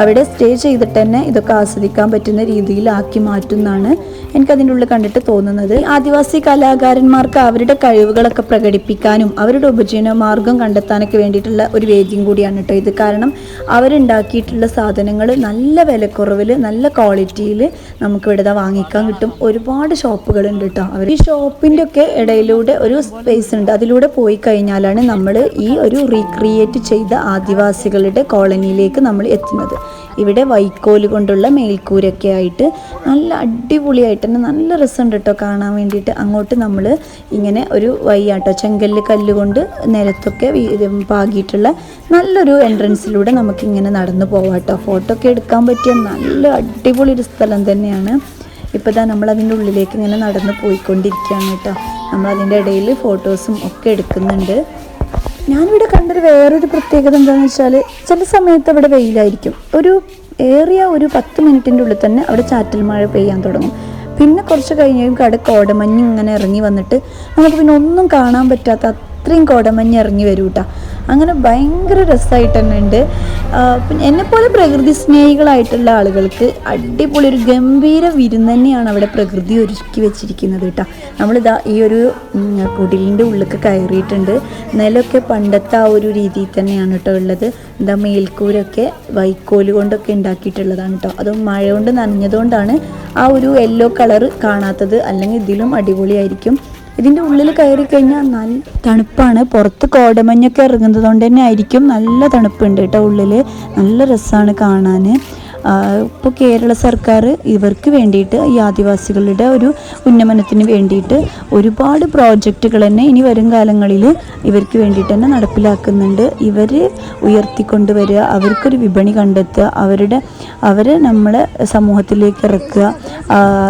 അവിടെ സ്റ്റേ ചെയ്തിട്ട് തന്നെ ഇതൊക്കെ ആസ്വദിക്കാൻ പറ്റുന്ന രീതിയിലാക്കി മാറ്റുന്നതാണ് എനിക്കതിൻ്റെ ഉള്ളിൽ കണ്ടിട്ട് തോന്നുന്നത്. ആദിവാസി കലാകാരന്മാർക്ക് അവരുടെ കഴിവുകളൊക്കെ പ്രകടിപ്പിക്കാനും അവരുടെ ഉപജീവന മാർഗം കണ്ടെത്താനൊക്കെ വേണ്ടിയിട്ടുള്ള ഒരു വേദിയും കൂടിയാണ് കേട്ടോ ഇത്. കാരണം അവരുണ്ടാക്കിയിട്ടുള്ള സാധനങ്ങൾ നല്ല വിലക്കുറവിൽ നല്ല ക്വാളിറ്റിയിൽ നമുക്കിവിടെ വാങ്ങിക്കാൻ കിട്ടും. ഒരുപാട് ഷോപ്പുകളുണ്ട് കേട്ടോ. അവർ ഈ ഷോപ്പിൻ്റെ ഒക്കെ ഇടയിലൂടെ ഒരു സ്പേസ് ഉണ്ട്, അതിലൂടെ പോയി കഴിഞ്ഞാലാണ് നമ്മൾ ഈ ഒരു റീക്രിയേറ്റ് ചെയ്ത ആദിവാസികളുടെ കോളനിയിലേക്ക് നമ്മൾ എത്തുന്നത്. ഇവിടെ വൈക്കോല് കൊണ്ടുള്ള മേൽക്കൂരൊക്കെ ആയിട്ട് നല്ല അടിപൊളിയായിട്ട് തന്നെ നല്ല രസമുണ്ട് കേട്ടോ കാണാൻ വേണ്ടിയിട്ട്. അങ്ങോട്ട് നമ്മൾ ഇങ്ങനെ ഒരു വഴിയാട്ടോ ചെങ്കല്ല് കല്ലുകൊണ്ട് നിലത്തൊക്കെ പാകിയിട്ടുള്ള നല്ലൊരു എൻട്രൻസിലൂടെ നമുക്കിങ്ങനെ നടന്നു പോവാം കേട്ടോ. ഫോട്ടോ ഒക്കെ എടുക്കാൻ പറ്റിയ നല്ല അടിപൊളി ഒരു സ്ഥലം തന്നെയാണ്. ഇപ്പോൾ ഇതാ നമ്മളതിൻ്റെ ഉള്ളിലേക്ക് ഇങ്ങനെ നടന്ന് പോയിക്കൊണ്ടിരിക്കുകയാണ് കേട്ടോ. നമ്മളതിൻ്റെ ഇടയിൽ ഫോട്ടോസും ഒക്കെ എടുക്കുന്നുണ്ട്. ഞാനിവിടെ കണ്ടൊരു വേറൊരു പ്രത്യേകത എന്താണെന്ന് വെച്ചാൽ ചില സമയത്ത് അവിടെ വെയിലായിരിക്കും. ഒരു 10 മിനിറ്റിൻ്റെ ഉള്ളിൽ തന്നെ അവിടെ ചാറ്റൽ മഴ പെയ്യാൻ തുടങ്ങും. പിന്നെ കുറച്ച് കഴിഞ്ഞും അവിടെ കോടമഞ്ഞ് ഇങ്ങനെ ഇറങ്ങി വന്നിട്ട് നമുക്ക് പിന്നെ ഒന്നും കാണാൻ പറ്റാത്ത അത്രയും കോടമഞ്ഞ് ഇറങ്ങി വരും കേട്ടോ. അങ്ങനെ ഭയങ്കര രസമായിട്ട് തന്നെ ഉണ്ട്. പിന്നെ എന്നെപ്പോലെ പ്രകൃതി സ്നേഹികളായിട്ടുള്ള ആളുകൾക്ക് അടിപൊളി ഒരു ഗംഭീര വിരുന്ന് തന്നെയാണ് അവിടെ പ്രകൃതി ഒരുക്കി വെച്ചിരിക്കുന്നത് കേട്ടോ. നമ്മളിതാ ഈ ഒരു കുടിലിൻ്റെ ഉള്ളിലേക്ക് കയറിയിട്ടുണ്ട്. നിലമൊക്കെ പണ്ടത്തെ ആ ഒരു രീതിയിൽ തന്നെയാണ് കേട്ടോ ഉള്ളത്. എന്താ മേൽക്കൂരൊക്കെ വൈക്കോല് കൊണ്ടൊക്കെ ഉണ്ടാക്കിയിട്ടുള്ളതാണ് കേട്ടോ. അത് മഴ കൊണ്ട് നനഞ്ഞതുകൊണ്ടാണ് ആ ഒരു യെല്ലോ കളറ് കാണാത്തത്, അല്ലെങ്കിൽ ഇതിലും അടിപൊളിയായിരിക്കും. ഇതിൻ്റെ ഉള്ളിൽ കയറി കഴിഞ്ഞാൽ നല്ല തണുപ്പാണ്. പുറത്ത് കോടമഞ്ഞൊക്കെ ഇറങ്ങുന്നത് കൊണ്ട് തന്നെ ആയിരിക്കും നല്ല തണുപ്പുണ്ട് കേട്ടോ ഉള്ളിൽ. നല്ല രസമാണ് കാണാൻ. ഇപ്പോൾ കേരള സർക്കാർ ഇവർക്ക് വേണ്ടിയിട്ട് ഈ ആദിവാസികളുടെ ഒരു ഉന്നമനത്തിന് വേണ്ടിയിട്ട് ഒരുപാട് പ്രോജക്റ്റുകൾ തന്നെ ഇനി വരും കാലങ്ങളിൽ ഇവർക്ക് വേണ്ടിയിട്ട് തന്നെ നടപ്പിലാക്കുന്നുണ്ട്. ഇവർ ഉയർത്തിക്കൊണ്ടുവരിക, അവർക്കൊരു വിപണി കണ്ടെത്തുക, അവരെ നമ്മളെ സമൂഹത്തിലേക്ക് ഇറക്കുക.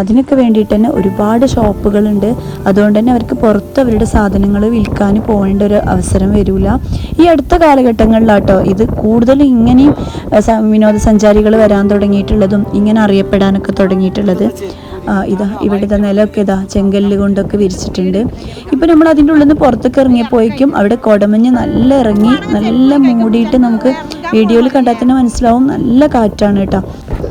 അതിനൊക്കെ വേണ്ടിയിട്ട് തന്നെ ഒരുപാട് ഷോപ്പുകളുണ്ട്. അതുകൊണ്ട് തന്നെ അവർക്ക് പുറത്ത് അവരുടെ സാധനങ്ങൾ വിൽക്കാൻ പോകേണ്ട ഒരു അവസരം വരില്ല. ഈ അടുത്ത കാലഘട്ടങ്ങളിലാട്ടോ ഇത് കൂടുതൽ ഇങ്ങനെയും വിനോദസഞ്ചാരികൾ വരാൻ തുടങ്ങിയിട്ടുള്ളതും ഇങ്ങനെ അറിയപ്പെടാനൊക്കെ തുടങ്ങിയിട്ടുള്ളത്. ഇവിടുത്തെ നിലമൊക്കെ ചെങ്കല്ല് കൊണ്ടൊക്കെ വിരിച്ചിട്ടുണ്ട്. ഇപ്പോൾ നമ്മൾ അതിൻ്റെ ഉള്ളിൽ നിന്ന് പുറത്തൊക്കെ ഇറങ്ങിയപ്പോഴേക്കും അവിടെ കോടമഞ്ഞ് നല്ല ഇറങ്ങി നല്ല മൂടിയിട്ട് നമുക്ക് വീഡിയോയിൽ കണ്ടാൽ തന്നെ മനസ്സിലാവും നല്ല കാറ്റാണ് കേട്ടോ.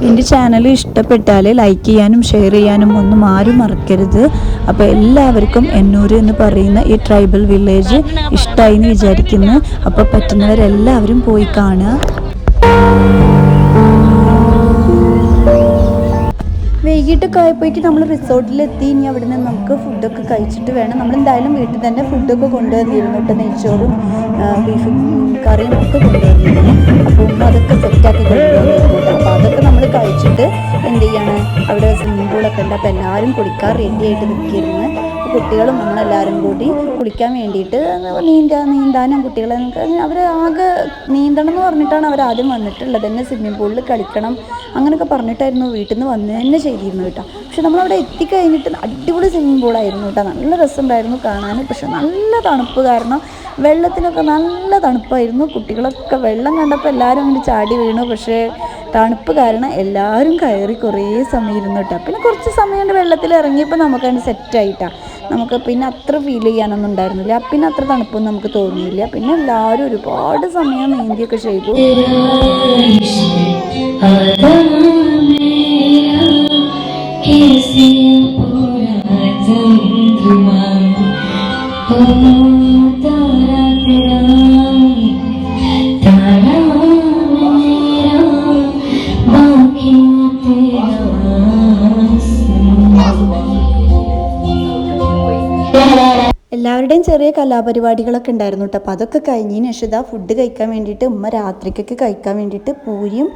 എൻ്റെ ചാനൽ ഇഷ്ടപ്പെട്ടാൽ ലൈക്ക് ചെയ്യാനും ഷെയർ ചെയ്യാനും ഒന്നും ആരും മറക്കരുത്. അപ്പോൾ എല്ലാവർക്കും എന്നൂർ എന്ന് പറയുന്ന ഈ ട്രൈബൽ വില്ലേജ് ഇഷ്ടമായി എന്ന് വിചാരിക്കുന്നു. അപ്പോൾ പറ്റുന്നവരെല്ലാവരും പോയി കാണുക. വൈകിട്ടൊക്കെ ആയപ്പോഴേക്ക് നമ്മൾ റിസോർട്ടിലെത്തി. ഇനി അവിടെ നിന്ന് നമുക്ക് ഫുഡൊക്കെ കഴിച്ചിട്ട് വേണം. നമ്മളെന്തായാലും വീട്ടിൽ തന്നെ ഫുഡൊക്കെ കൊണ്ടുവന്നിരുന്നു കേട്ടോ. നെയ്ച്ചോറും ബീഫ് കറിയും ഒക്കെ കൊണ്ടുവന്നിരുന്നു. അപ്പോൾ അതൊക്കെ സെറ്റാക്കി കൊണ്ടുവന്നിരുന്നു. അപ്പോൾ അതൊക്കെ നമ്മൾ കഴിച്ചിട്ട് എന്ത് ചെയ്യാണ്, അവിടെ സ്വിമ്മിംഗ് പൂളൊക്കെ ഉണ്ട്. അപ്പോൾ എല്ലാവരും കുളിക്കാൻ റെഡി ആയിട്ട് നിൽക്കിയിരുന്നു. കുട്ടികളും നമ്മളെല്ലാവരും കൂടി കുളിക്കാൻ വേണ്ടിയിട്ട് നീന്താനും കുട്ടികളെ അവർ ആകെ നീന്തണം എന്ന് പറഞ്ഞിട്ടാണ് അവർ ആദ്യം വന്നിട്ടുള്ളത് തന്നെ. സ്വിമ്മിംഗ് പൂളിൽ കളിക്കണം അങ്ങനെയൊക്കെ പറഞ്ഞിട്ടായിരുന്നു വീട്ടിൽ നിന്ന് വന്ന് തന്നെ ചെയ്തിരുന്നു കേട്ടോ. പക്ഷെ നമ്മളവിടെ എത്തിക്കഴിഞ്ഞിട്ട് അടിപൊളി സ്വിമ്മിംഗ് പൂളായിരുന്നു കേട്ടോ. നല്ല രസമുണ്ടായിരുന്നു കാണാൻ. പക്ഷെ നല്ല തണുപ്പ് കാരണം വെള്ളത്തിനൊക്കെ നല്ല തണുപ്പായിരുന്നു. കുട്ടികളൊക്കെ വെള്ളം കണ്ടപ്പോൾ എല്ലാവരും അങ്ങനെ ചാടി വീണു. പക്ഷേ തണുപ്പ് കാരണം എല്ലാവരും കയറി കുറേ സമയം ഇരുന്നു കേട്ടോ. പിന്നെ കുറച്ച് സമയം കൊണ്ട് വെള്ളത്തിൽ ഇറങ്ങിയപ്പോൾ നമുക്കതിന് സെറ്റായിട്ടാണ്. നമുക്ക് പിന്നെ അത്ര ഫീൽ ചെയ്യാനൊന്നും ഉണ്ടായിരുന്നില്ല. പിന്നെ അത്ര തണുപ്പൊന്നും നമുക്ക് തോന്നിയില്ല. പിന്നെ എല്ലാവരും ഒരുപാട് സമയം നീന്തിയൊക്കെ ചെയ്തു. എല്ലാവരുടെയും ചെറിയ കലാപരിപാടികളൊക്കെ ഉണ്ടായിരുന്നു കേട്ടോ. അപ്പോൾ അതൊക്കെ കഴിഞ്ഞതിന് ശേഷം ഫുഡ് കഴിക്കാൻ വേണ്ടിയിട്ട് ഉമ്മ രാത്രിക്കൊക്കെ കഴിക്കാൻ വേണ്ടിയിട്ട് പൂരിയും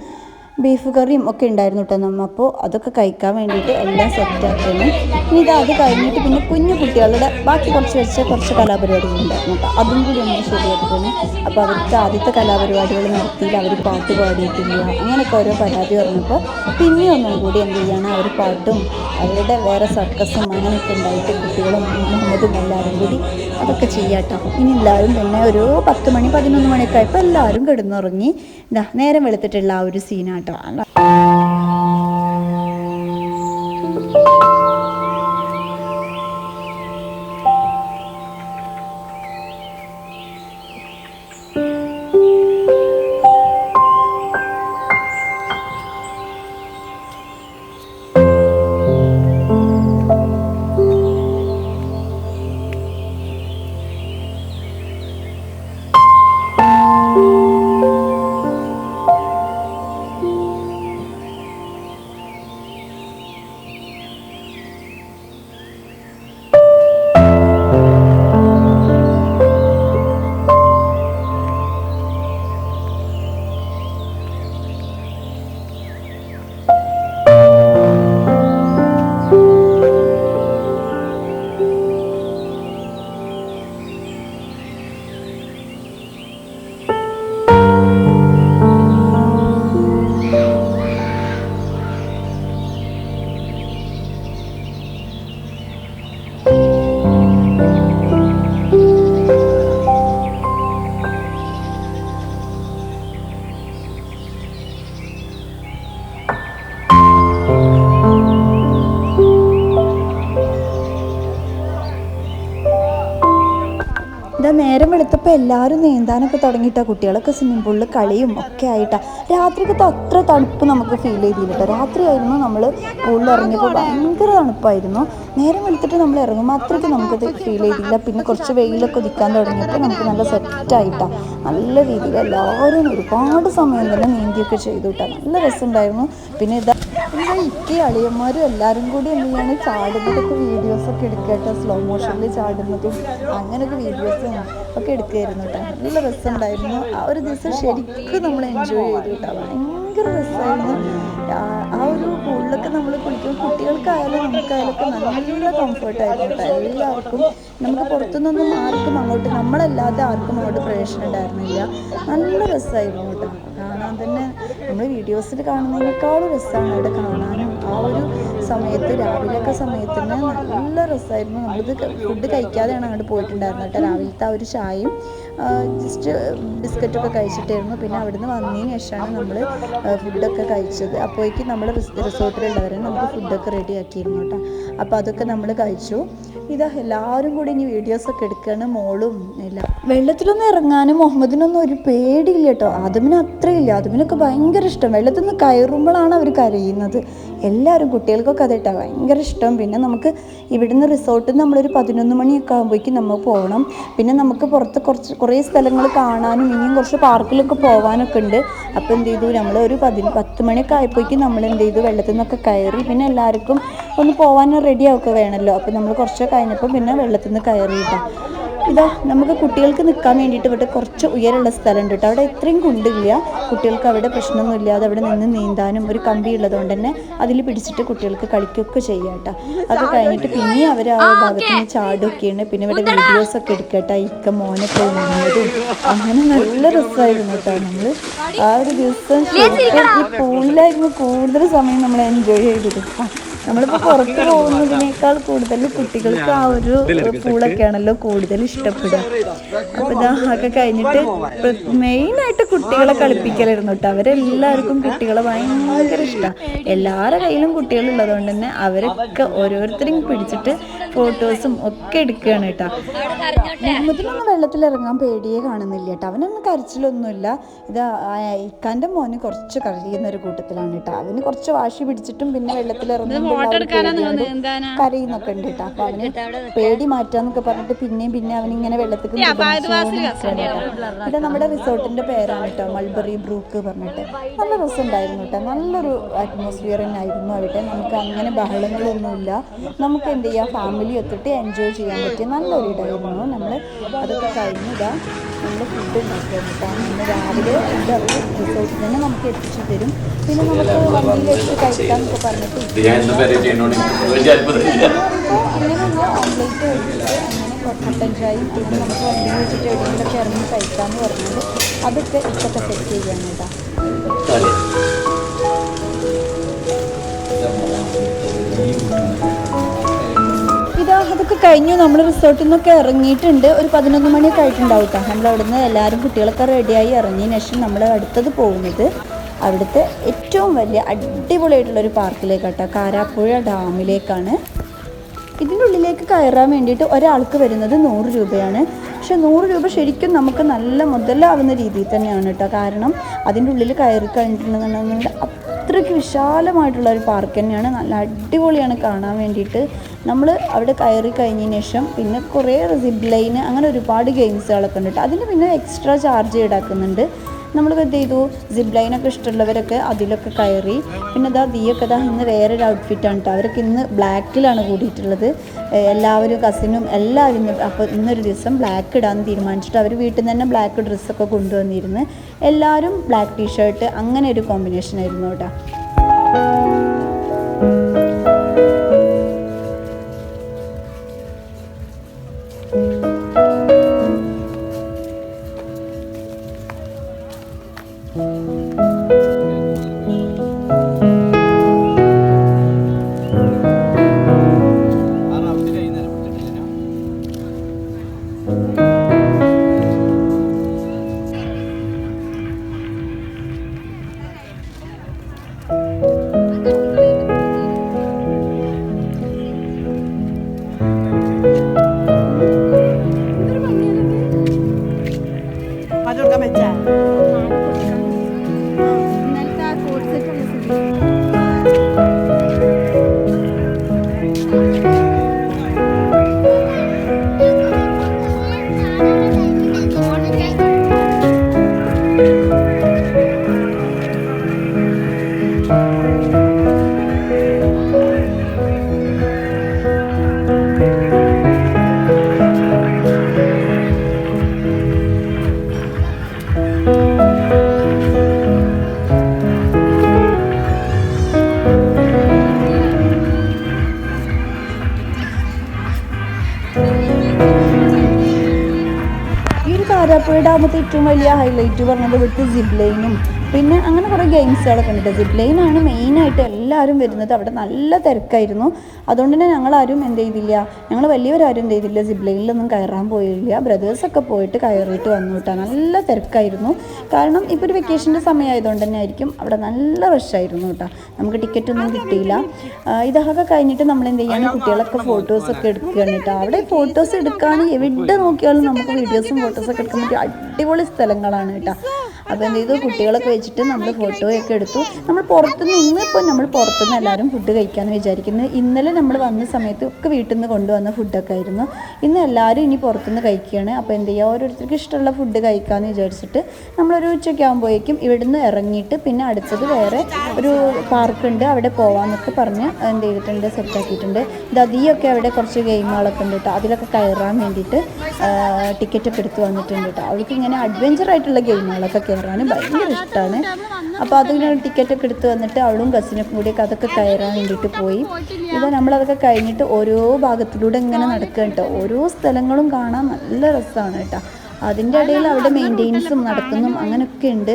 ബീഫ് കറിയും ഒക്കെ ഉണ്ടായിരുന്നു കേട്ടോ. അപ്പോൾ അതൊക്കെ കഴിക്കാൻ വേണ്ടിയിട്ട് എല്ലാം സെറ്റാക്കുന്നു. ഇനി അത് കഴിഞ്ഞിട്ട് പിന്നെ കുഞ്ഞു കുട്ടികളുടെ ബാക്കി കുറച്ച് കലാപരിപാടികളുണ്ടായിരുന്നു കേട്ടോ. അതും കൂടി നമ്മൾ ശരിയാക്കുന്നു. അപ്പോൾ അവർക്ക് ആദ്യത്തെ കലാപരിപാടികൾ നടത്തിയില്ല, അവർ പാട്ട് പാടിയിട്ടില്ല, അങ്ങനെയൊക്കെ ഓരോ പരാതി പറഞ്ഞപ്പോൾ പിന്നെ ഒന്നും കൂടി എന്ത് ചെയ്യണം, അവർ പാട്ടും അവരുടെ വേറെ സർക്കസും അങ്ങനെയൊക്കെ ഉണ്ടായിട്ട് കുട്ടികളും മുഹമ്മദും എല്ലാവരും കൂടി അതൊക്കെ ചെയ്യാട്ടോ. ഇനി എല്ലാവരും പിന്നെ ഒരു 10 മണി 11 മണിയൊക്കെ ആയപ്പോൾ എല്ലാവരും കിടന്നുറങ്ങി. നേരം വെളുത്തിട്ടുള്ള ആ ഒരു സീനാട്ടോ. നേരം വെളുത്തപ്പോൾ എല്ലാവരും നീന്താനൊക്കെ തുടങ്ങിയിട്ടാണ്. കുട്ടികളൊക്കെ സ്വിമ്മിംഗ് പൂളിൽ കളിയും ഒക്കെ ആയിട്ടാണ്. രാത്രിക്കത്തെ അത്ര തണുപ്പ് നമുക്ക് ഫീൽ ചെയ്തില്ല കേട്ടോ. രാത്രിയായിരുന്നു നമ്മൾ പൂളിൽ ഇറങ്ങിയപ്പോൾ ഭയങ്കര തണുപ്പായിരുന്നു. നേരം വെളുത്തിട്ട് നമ്മൾ ഇറങ്ങുമ്പോൾ അത്രയ്ക്ക് നമുക്കത് ഫീൽ ചെയ്തില്ല. പിന്നെ കുറച്ച് വെയിലൊക്കെ ഉദിക്കാൻ തുടങ്ങിയപ്പോൾ നമുക്ക് നല്ല സെറ്റായിട്ടാണ്. നല്ല രീതിയിൽ എല്ലാവരും ഒരുപാട് സമയം തന്നെ നീന്തിയൊക്കെ ചെയ്തു കേട്ടോ. നല്ല രസമുണ്ടായിരുന്നു. പിന്നെ ഇക്കി അളിയന്മാരും എല്ലാവരും കൂടി എന്ത് ചെയ്യാണ്, ചാടുന്നതൊക്കെ വീഡിയോസൊക്കെ എടുക്കട്ടെ, സ്ലോ മോഷനിൽ ചാടുന്നതും അങ്ങനെയൊക്കെ വീഡിയോസും ഒക്കെ എടുക്കുമായിരുന്നു കേട്ടോ. നല്ല രസമുണ്ടായിരുന്നു. ആ ഒരു ദിവസം ശരിക്കും നമ്മൾ എൻജോയ് ചെയ്തു കേട്ടോ. ഭയങ്കര രസമായിരുന്നു. ആ ഒരു പൂളിലൊക്കെ നമ്മൾ കുളിക്കും. കുട്ടികൾക്കായാലും നമുക്കായാലൊക്കെ നല്ല കംഫർട്ടായിരുന്നു കേട്ടോ. എല്ലാവർക്കും നമുക്ക് പുറത്തുനിന്നൊന്നും ആർക്കും അങ്ങോട്ട്, നമ്മളല്ലാതെ ആർക്കും അങ്ങോട്ട് പ്രവേശനം ഉണ്ടായിരുന്നില്ല. നല്ല രസമായിരുന്നു കേട്ടോ. കാണാൻ തന്നെ നമ്മൾ വീഡിയോസിൽ കാണുന്നതിനേക്കാളും രസമാണ് അവിടെ കാണാനും. ആ ഒരു സമയത്ത് രാവിലെയൊക്കെ സമയത്തിന് നല്ല രസമായിരുന്നു. നമ്മളിത് ഫുഡ് കഴിക്കാതെയാണ് അങ്ങോട്ട് പോയിട്ടുണ്ടായിരുന്നത് കേട്ടോ. രാവിലത്തെ ആ ഒരു ചായയും ജസ്റ്റ് ബിസ്ക്കറ്റൊക്കെ കഴിച്ചിട്ടായിരുന്നു. പിന്നെ അവിടുന്ന് വന്നതിന് ശേഷമാണ് നമ്മൾ ഫുഡൊക്കെ കഴിച്ചത്. അപ്പോഴേക്കും നമ്മൾ റിസോർട്ടിലുള്ളവരെ നമുക്ക് ഫുഡൊക്കെ റെഡി ആക്കിയിരുന്നു കേട്ടോ. അപ്പോൾ അതൊക്കെ നമ്മൾ കഴിച്ചു. ഇതാ എല്ലാവരും കൂടി ഇനി വീഡിയോസൊക്കെ എടുക്കുകയാണ്. മോളും എല്ലാം വെള്ളത്തിലൊന്നും ഇറങ്ങാനും മുഹമ്മദിനൊന്നും ഒരു പേടിയില്ല കേട്ടോ. ആദമിന് അത്രയില്ല. ആദമിനൊക്കെ ഭയങ്കര ഇഷ്ടം. വെള്ളത്തിൽ നിന്ന് കയറുമ്പോഴാണ് അവർ കരയുന്നത്. എല്ലാവരും കുട്ടികൾക്കൊക്കെ അതെട്ടാ ഭയങ്കര ഇഷ്ടം. പിന്നെ നമുക്ക് ഇവിടുന്ന് റിസോർട്ടിൽ നിന്ന് നമ്മളൊരു 11 മണിയൊക്കെ ആകുമ്പോഴേക്കും നമ്മൾ പോകണം. പിന്നെ നമുക്ക് പുറത്ത് കുറേ സ്ഥലങ്ങൾ കാണാനും ഇനിയും കുറച്ച് പാർക്കിലൊക്കെ പോകാനൊക്കെ ഉണ്ട്. അപ്പോൾ എന്ത് ചെയ്തു, നമ്മൾ ഒരു 10 മണിയൊക്കെ ആയപ്പോഴേക്കും നമ്മൾ എന്ത് ചെയ്തു, വെള്ളത്തിൽ നിന്നൊക്കെ കയറി. പിന്നെ എല്ലാവർക്കും ഒന്ന് പോകാൻ റെഡി ആവുക വേണമല്ലോ. അപ്പോൾ നമ്മൾ കുറച്ച് കഴിഞ്ഞപ്പോൾ പിന്നെ വെള്ളത്തിൽ നിന്ന് കയറിയിട്ടാണ്. ഇതാ നമുക്ക് കുട്ടികൾക്ക് നിൽക്കാൻ വേണ്ടിയിട്ട് ഇവിടെ കുറച്ച് ഉയരമുള്ള സ്ഥലമുണ്ട് കേട്ടോ. അവിടെ ഇത്രയും കുണ്ടില്ല. കുട്ടികൾക്ക് അവിടെ പ്രശ്നമൊന്നും ഇല്ലാതെ അവിടെ നിന്ന് നീന്താനും ഒരു കമ്പി ഉള്ളതുകൊണ്ട് തന്നെ അതിൽ പിടിച്ചിട്ട് കുട്ടികൾക്ക് കളിക്കുകയൊക്കെ ചെയ്യാം കേട്ടോ. അത് കഴിഞ്ഞിട്ട് പിന്നെ അവർ ആ ഭാഗത്ത് നിന്ന് ചാടുകയൊക്കെയാണ്. പിന്നെ ഇവിടെ വീഡിയോസൊക്കെ എടുക്കട്ടെ. ഇക്ക മോനൊക്കെ ഉന്നതും അങ്ങനെ നല്ല രസമായിരുന്നു കേട്ടോ. നമ്മൾ ആ ഒരു ദിവസം ശരിക്കും ഈ പൂളിലായിരുന്നു കൂടുതൽ സമയം നമ്മൾ എൻജോയ് ചെയ്തത്. നമ്മളിപ്പോൾ പുറത്ത് പോകുന്നതിനേക്കാൾ കൂടുതൽ കുട്ടികൾക്ക് ആ ഒരു പൂളൊക്കെയാണല്ലോ കൂടുതൽ ഇഷ്ടപ്പെടുക. അപ്പോൾ ഇതാ ഒക്കെ കഴിഞ്ഞിട്ട് മെയിനായിട്ട് കുട്ടികളെ കളിപ്പിക്കലായിരുന്നു കേട്ടോ. അവരെല്ലാവർക്കും കുട്ടികളെ ഭയങ്കര ഇഷ്ടമാണ്. എല്ലാവരുടെ കയ്യിലും കുട്ടികളുള്ളതുകൊണ്ട് തന്നെ അവരൊക്കെ ഓരോരുത്തരും പിടിച്ചിട്ട് ഫോട്ടോസും ഒക്കെ എടുക്കുകയാണ് കേട്ടോ. മുഹമ്മദിനൊന്നും വെള്ളത്തിലിറങ്ങാൻ പേടിയെ കാണുന്നില്ല കേട്ടോ. അവനൊന്നും കരച്ചിലൊന്നുമില്ല. ഇത് ഇക്കാൻ്റെ മോന് കുറച്ച് കരയുന്നൊരു കൂട്ടത്തിലാണ് കേട്ടോ. അവന് കുറച്ച് വാശി പിടിച്ചിട്ടും പിന്നെ വെള്ളത്തിലിറങ്ങുമ്പോൾ കരയുന്നൊക്കെ ഉണ്ട് കേട്ടോ. അപ്പൊ അവന് പേടി മാറ്റാന്നൊക്കെ പറഞ്ഞിട്ട് പിന്നെ അവനിങ്ങനെ വെള്ളത്തിൽ ഇത് നമ്മുടെ റിസോർട്ടിന്റെ പേരാണ് കേട്ടോ, മൾബറി ബ്രൂക്ക് പറഞ്ഞിട്ട്. നല്ല രസമുണ്ടായിരുന്നു കേട്ടോ. നല്ലൊരു അറ്റ്മോസ്ഫിയർ തന്നെയായിരുന്നു അവിടെ. നമുക്ക് അങ്ങനെ ബഹളങ്ങളൊന്നുമില്ല. നമുക്ക് എന്ത് ചെയ്യാം, ഫാമിലി ഒത്തിട്ട് എൻജോയ് ചെയ്യാൻ പറ്റിയ നല്ലൊരു ഇടമായിരുന്നു. നമ്മൾ അതൊക്കെ കഴിഞ്ഞിതാ നമ്മൾ ഫുഡ് ഉണ്ടാക്കിയാണ് കേട്ടോ. ഇന്ന് രാവിലെ ഫുഡ് അവർ റിസോർട്ടിൽ തന്നെ നമുക്ക് എത്തിച്ചു തരും. പിന്നെ നമുക്ക് വണ്ടിയിൽ വെച്ച് കഴിക്കാമെന്നൊക്കെ പറഞ്ഞിട്ട് അങ്ങനെയുള്ള ഓംലേറ്റ് കഴിച്ചിട്ട് അങ്ങനെ കട്ടൻ ചായയും പിന്നെ നമുക്ക് വണ്ടിയിൽ വെച്ചിട്ട് എവിടെയെങ്കിലൊക്കെ ഇറങ്ങി കഴിക്കാമെന്ന് പറഞ്ഞത് അതൊക്കെ ഇപ്പൊക്കെ സെറ്റ് ചെയ്യുകയാണ് കേട്ടോ. അതൊക്കെ കഴിഞ്ഞു. നമ്മൾ റിസോർട്ടിൽ നിന്നൊക്കെ ഇറങ്ങിയിട്ടുണ്ട്. ഒരു 11 മണിയൊക്കെ ആയിട്ടുണ്ടാവും കേട്ടോ. നമ്മൾ അവിടുന്ന് എല്ലാവരും കുട്ടികളൊക്കെ റെഡിയായി ഇറങ്ങിയതിന് ശേഷം നമ്മൾ അടുത്തത് പോകുന്നത് അവിടുത്തെ ഏറ്റവും വലിയ അടിപൊളിയായിട്ടുള്ളൊരു പാർക്കിലേക്കാട്ടോ, കാരാപ്പുഴ ഡാമിലേക്കാണ്. ഇതിൻ്റെ ഉള്ളിലേക്ക് കയറാൻ വേണ്ടിയിട്ട് ഒരാൾക്ക് വരുന്നത് 100 രൂപയാണ്. പക്ഷെ 100 രൂപ ശരിക്കും നമുക്ക് നല്ല മുതലാവുന്ന രീതിയിൽ തന്നെയാണ് കേട്ടോ. കാരണം അതിൻ്റെ ഉള്ളിൽ കയറി കഴിഞ്ഞിട്ടുണ്ടെന്നുണ്ടെങ്കിൽ അത്രയ്ക്ക് വിശാലമായിട്ടുള്ള ഒരു പാർക്ക് തന്നെയാണ്. നല്ല അടിപൊളിയാണ് കാണാൻ വേണ്ടിയിട്ട്. നമ്മൾ അവിടെ കയറി കഴിഞ്ഞതിന് ശേഷം പിന്നെ കുറേ സിപ്പ് ലൈന് അങ്ങനെ ഒരുപാട് ഗെയിംസുകളൊക്കെ ഉണ്ട് കേട്ടോ. അതിന് പിന്നെ എക്സ്ട്രാ ചാർജ് ഈടാക്കുന്നുണ്ട്. നമ്മൾ എന്ത് ചെയ്തു, സിപ്പ് ലൈനൊക്കെ ഇഷ്ടമുള്ളവരൊക്കെ അതിലൊക്കെ കയറി. പിന്നെ ദിയൊക്കെ ഇന്ന് വേറൊരു ഔട്ട്ഫിറ്റാണ് കേട്ടോ. അവരൊക്കെ ഇന്ന് ബ്ലാക്കിലാണ് കൂടിയിട്ടുള്ളത്. എല്ലാവരും കസിനും എല്ലാവരും. അപ്പോൾ ഇന്നൊരു ദിവസം ബ്ലാക്ക് ഇടാമെന്ന് തീരുമാനിച്ചിട്ട് അവർ വീട്ടിൽ നിന്ന് തന്നെ ബ്ലാക്ക് ഡ്രസ്സൊക്കെ കൊണ്ടുവന്നിരുന്നു. എല്ലാവരും ബ്ലാക്ക് ടീഷർട്ട് അങ്ങനെ ഒരു കോമ്പിനേഷൻ ആയിരുന്നു കേട്ടോ. കാരാപ്പുഴ ഡാമത്തെ ഏറ്റവും വലിയ ഹൈലൈറ്റ് പറഞ്ഞത് ഇവിടുത്തെ സിപ്പ് ലൈനും പിന്നെ അങ്ങനെ കുറേ ഗെയിംസുകളൊക്കെ ഉണ്ട്. സിപ്പ് ലൈനാണ് മെയിനായിട്ട് എല്ലാവരും വരുന്നത്. അവിടെ നല്ല തിരക്കായിരുന്നു. അതുകൊണ്ട് തന്നെ ഞങ്ങളാരും എന്ത് ചെയ്തില്ല, ഞങ്ങൾ വലിയവരാരും എന്ത് ചെയ്തില്ല, സിപ്പ് ലൈനിലൊന്നും കയറാൻ പോയില്ല. ബ്രദേഴ്സൊക്കെ പോയിട്ട് കയറിയിട്ട് വന്നു കേട്ടോ. നല്ല തിരക്കായിരുന്നു. കാരണം ഇപ്പോൾ ഒരു വെക്കേഷൻ്റെ സമയമായതുകൊണ്ട് തന്നെ ആയിരിക്കും അവിടെ നല്ല റഷായിരുന്നു കേട്ടോ. നമുക്ക് ടിക്കറ്റൊന്നും കിട്ടിയില്ല. ഇതൊക്കെ കഴിഞ്ഞിട്ട് നമ്മൾ എന്ത് ചെയ്യാണ്, കുട്ടികളൊക്കെ ഫോട്ടോസൊക്കെ എടുക്കുകയാണ് കേട്ടോ. അവിടെ ഫോട്ടോസ് എടുക്കാൻ എവിടെ നോക്കിയാലും നമുക്ക് വീഡിയോസും ഫോട്ടോസൊക്കെ എടുക്കാൻ പറ്റിയ അടിപൊളി സ്ഥലങ്ങളാണ് കേട്ടോ. അപ്പോൾ എന്ത് ചെയ്തു, കുട്ടികളൊക്കെ വെച്ചിട്ട് നമ്മൾ ഫോട്ടോയൊക്കെ എടുത്തു. നമ്മൾ പുറത്തുനിന്ന് ഇന്നിപ്പോൾ നമ്മൾ പുറത്തുനിന്ന് എല്ലാവരും ഫുഡ് കഴിക്കാമെന്ന് വിചാരിക്കുന്നത്. ഇന്നലെ നമ്മൾ വന്ന സമയത്ത് ഒക്കെ വീട്ടിൽ നിന്ന് കൊണ്ടുവന്ന ഫുഡൊക്കെ ആയിരുന്നു. ഇന്ന് എല്ലാവരും ഇനി പുറത്തുനിന്ന് കഴിക്കുകയാണ്. അപ്പോൾ എന്ത് ചെയ്യുക, ഓരോരുത്തർക്ക് ഇഷ്ടമുള്ള ഫുഡ് കഴിക്കാമെന്ന് വിചാരിച്ചിട്ട് നമ്മളൊരു ഉച്ചയ്ക്ക് ആകുമ്പോഴേക്കും ഇവിടുന്ന് ഇറങ്ങിയിട്ട് പിന്നെ അടുത്തത് വേറെ ഒരു പാർക്കുണ്ട്, അവിടെ പോകാമെന്നൊക്കെ പറഞ്ഞ് എന്ത് ചെയ്തിട്ടുണ്ട്, സെറ്റാക്കിയിട്ടുണ്ട്. ഇത് അതിയൊക്കെ അവിടെ കുറച്ച് ഗെയിമുകളൊക്കെ ഉണ്ട് കേട്ടോ. അതിലൊക്കെ കയറാൻ വേണ്ടിയിട്ട് ടിക്കറ്റൊക്കെ എടുത്ത് വന്നിട്ടുണ്ട് കേട്ടോ. അവൾക്ക് ഇങ്ങനെ അഡ്വഞ്ചറായിട്ടുള്ള ഗെയിമുകളൊക്കെ കയറാൻ ഭയങ്കര ഇഷ്ടമാണ്. അപ്പോൾ അതിന് ടിക്കറ്റൊക്കെ എടുത്ത് വന്നിട്ട് അവളും കസിനൊക്കെ കൂടിയൊക്കെ അതൊക്കെ കയറാൻ വേണ്ടിയിട്ട് പോയി. ഇത് നമ്മളതൊക്കെ കഴിഞ്ഞിട്ട് ഓരോ ഭാഗത്തിലൂടെ ഇങ്ങനെ നടക്കുക കേട്ടോ. ഓരോ സ്ഥലങ്ങളും കാണാൻ നല്ല രസമാണ് കേട്ടോ. അതിൻ്റെ ഇടയിൽ അവിടെ മെയിൻ്റെനൻസും നടക്കുന്നതും അങ്ങനെയൊക്കെ ഉണ്ട്.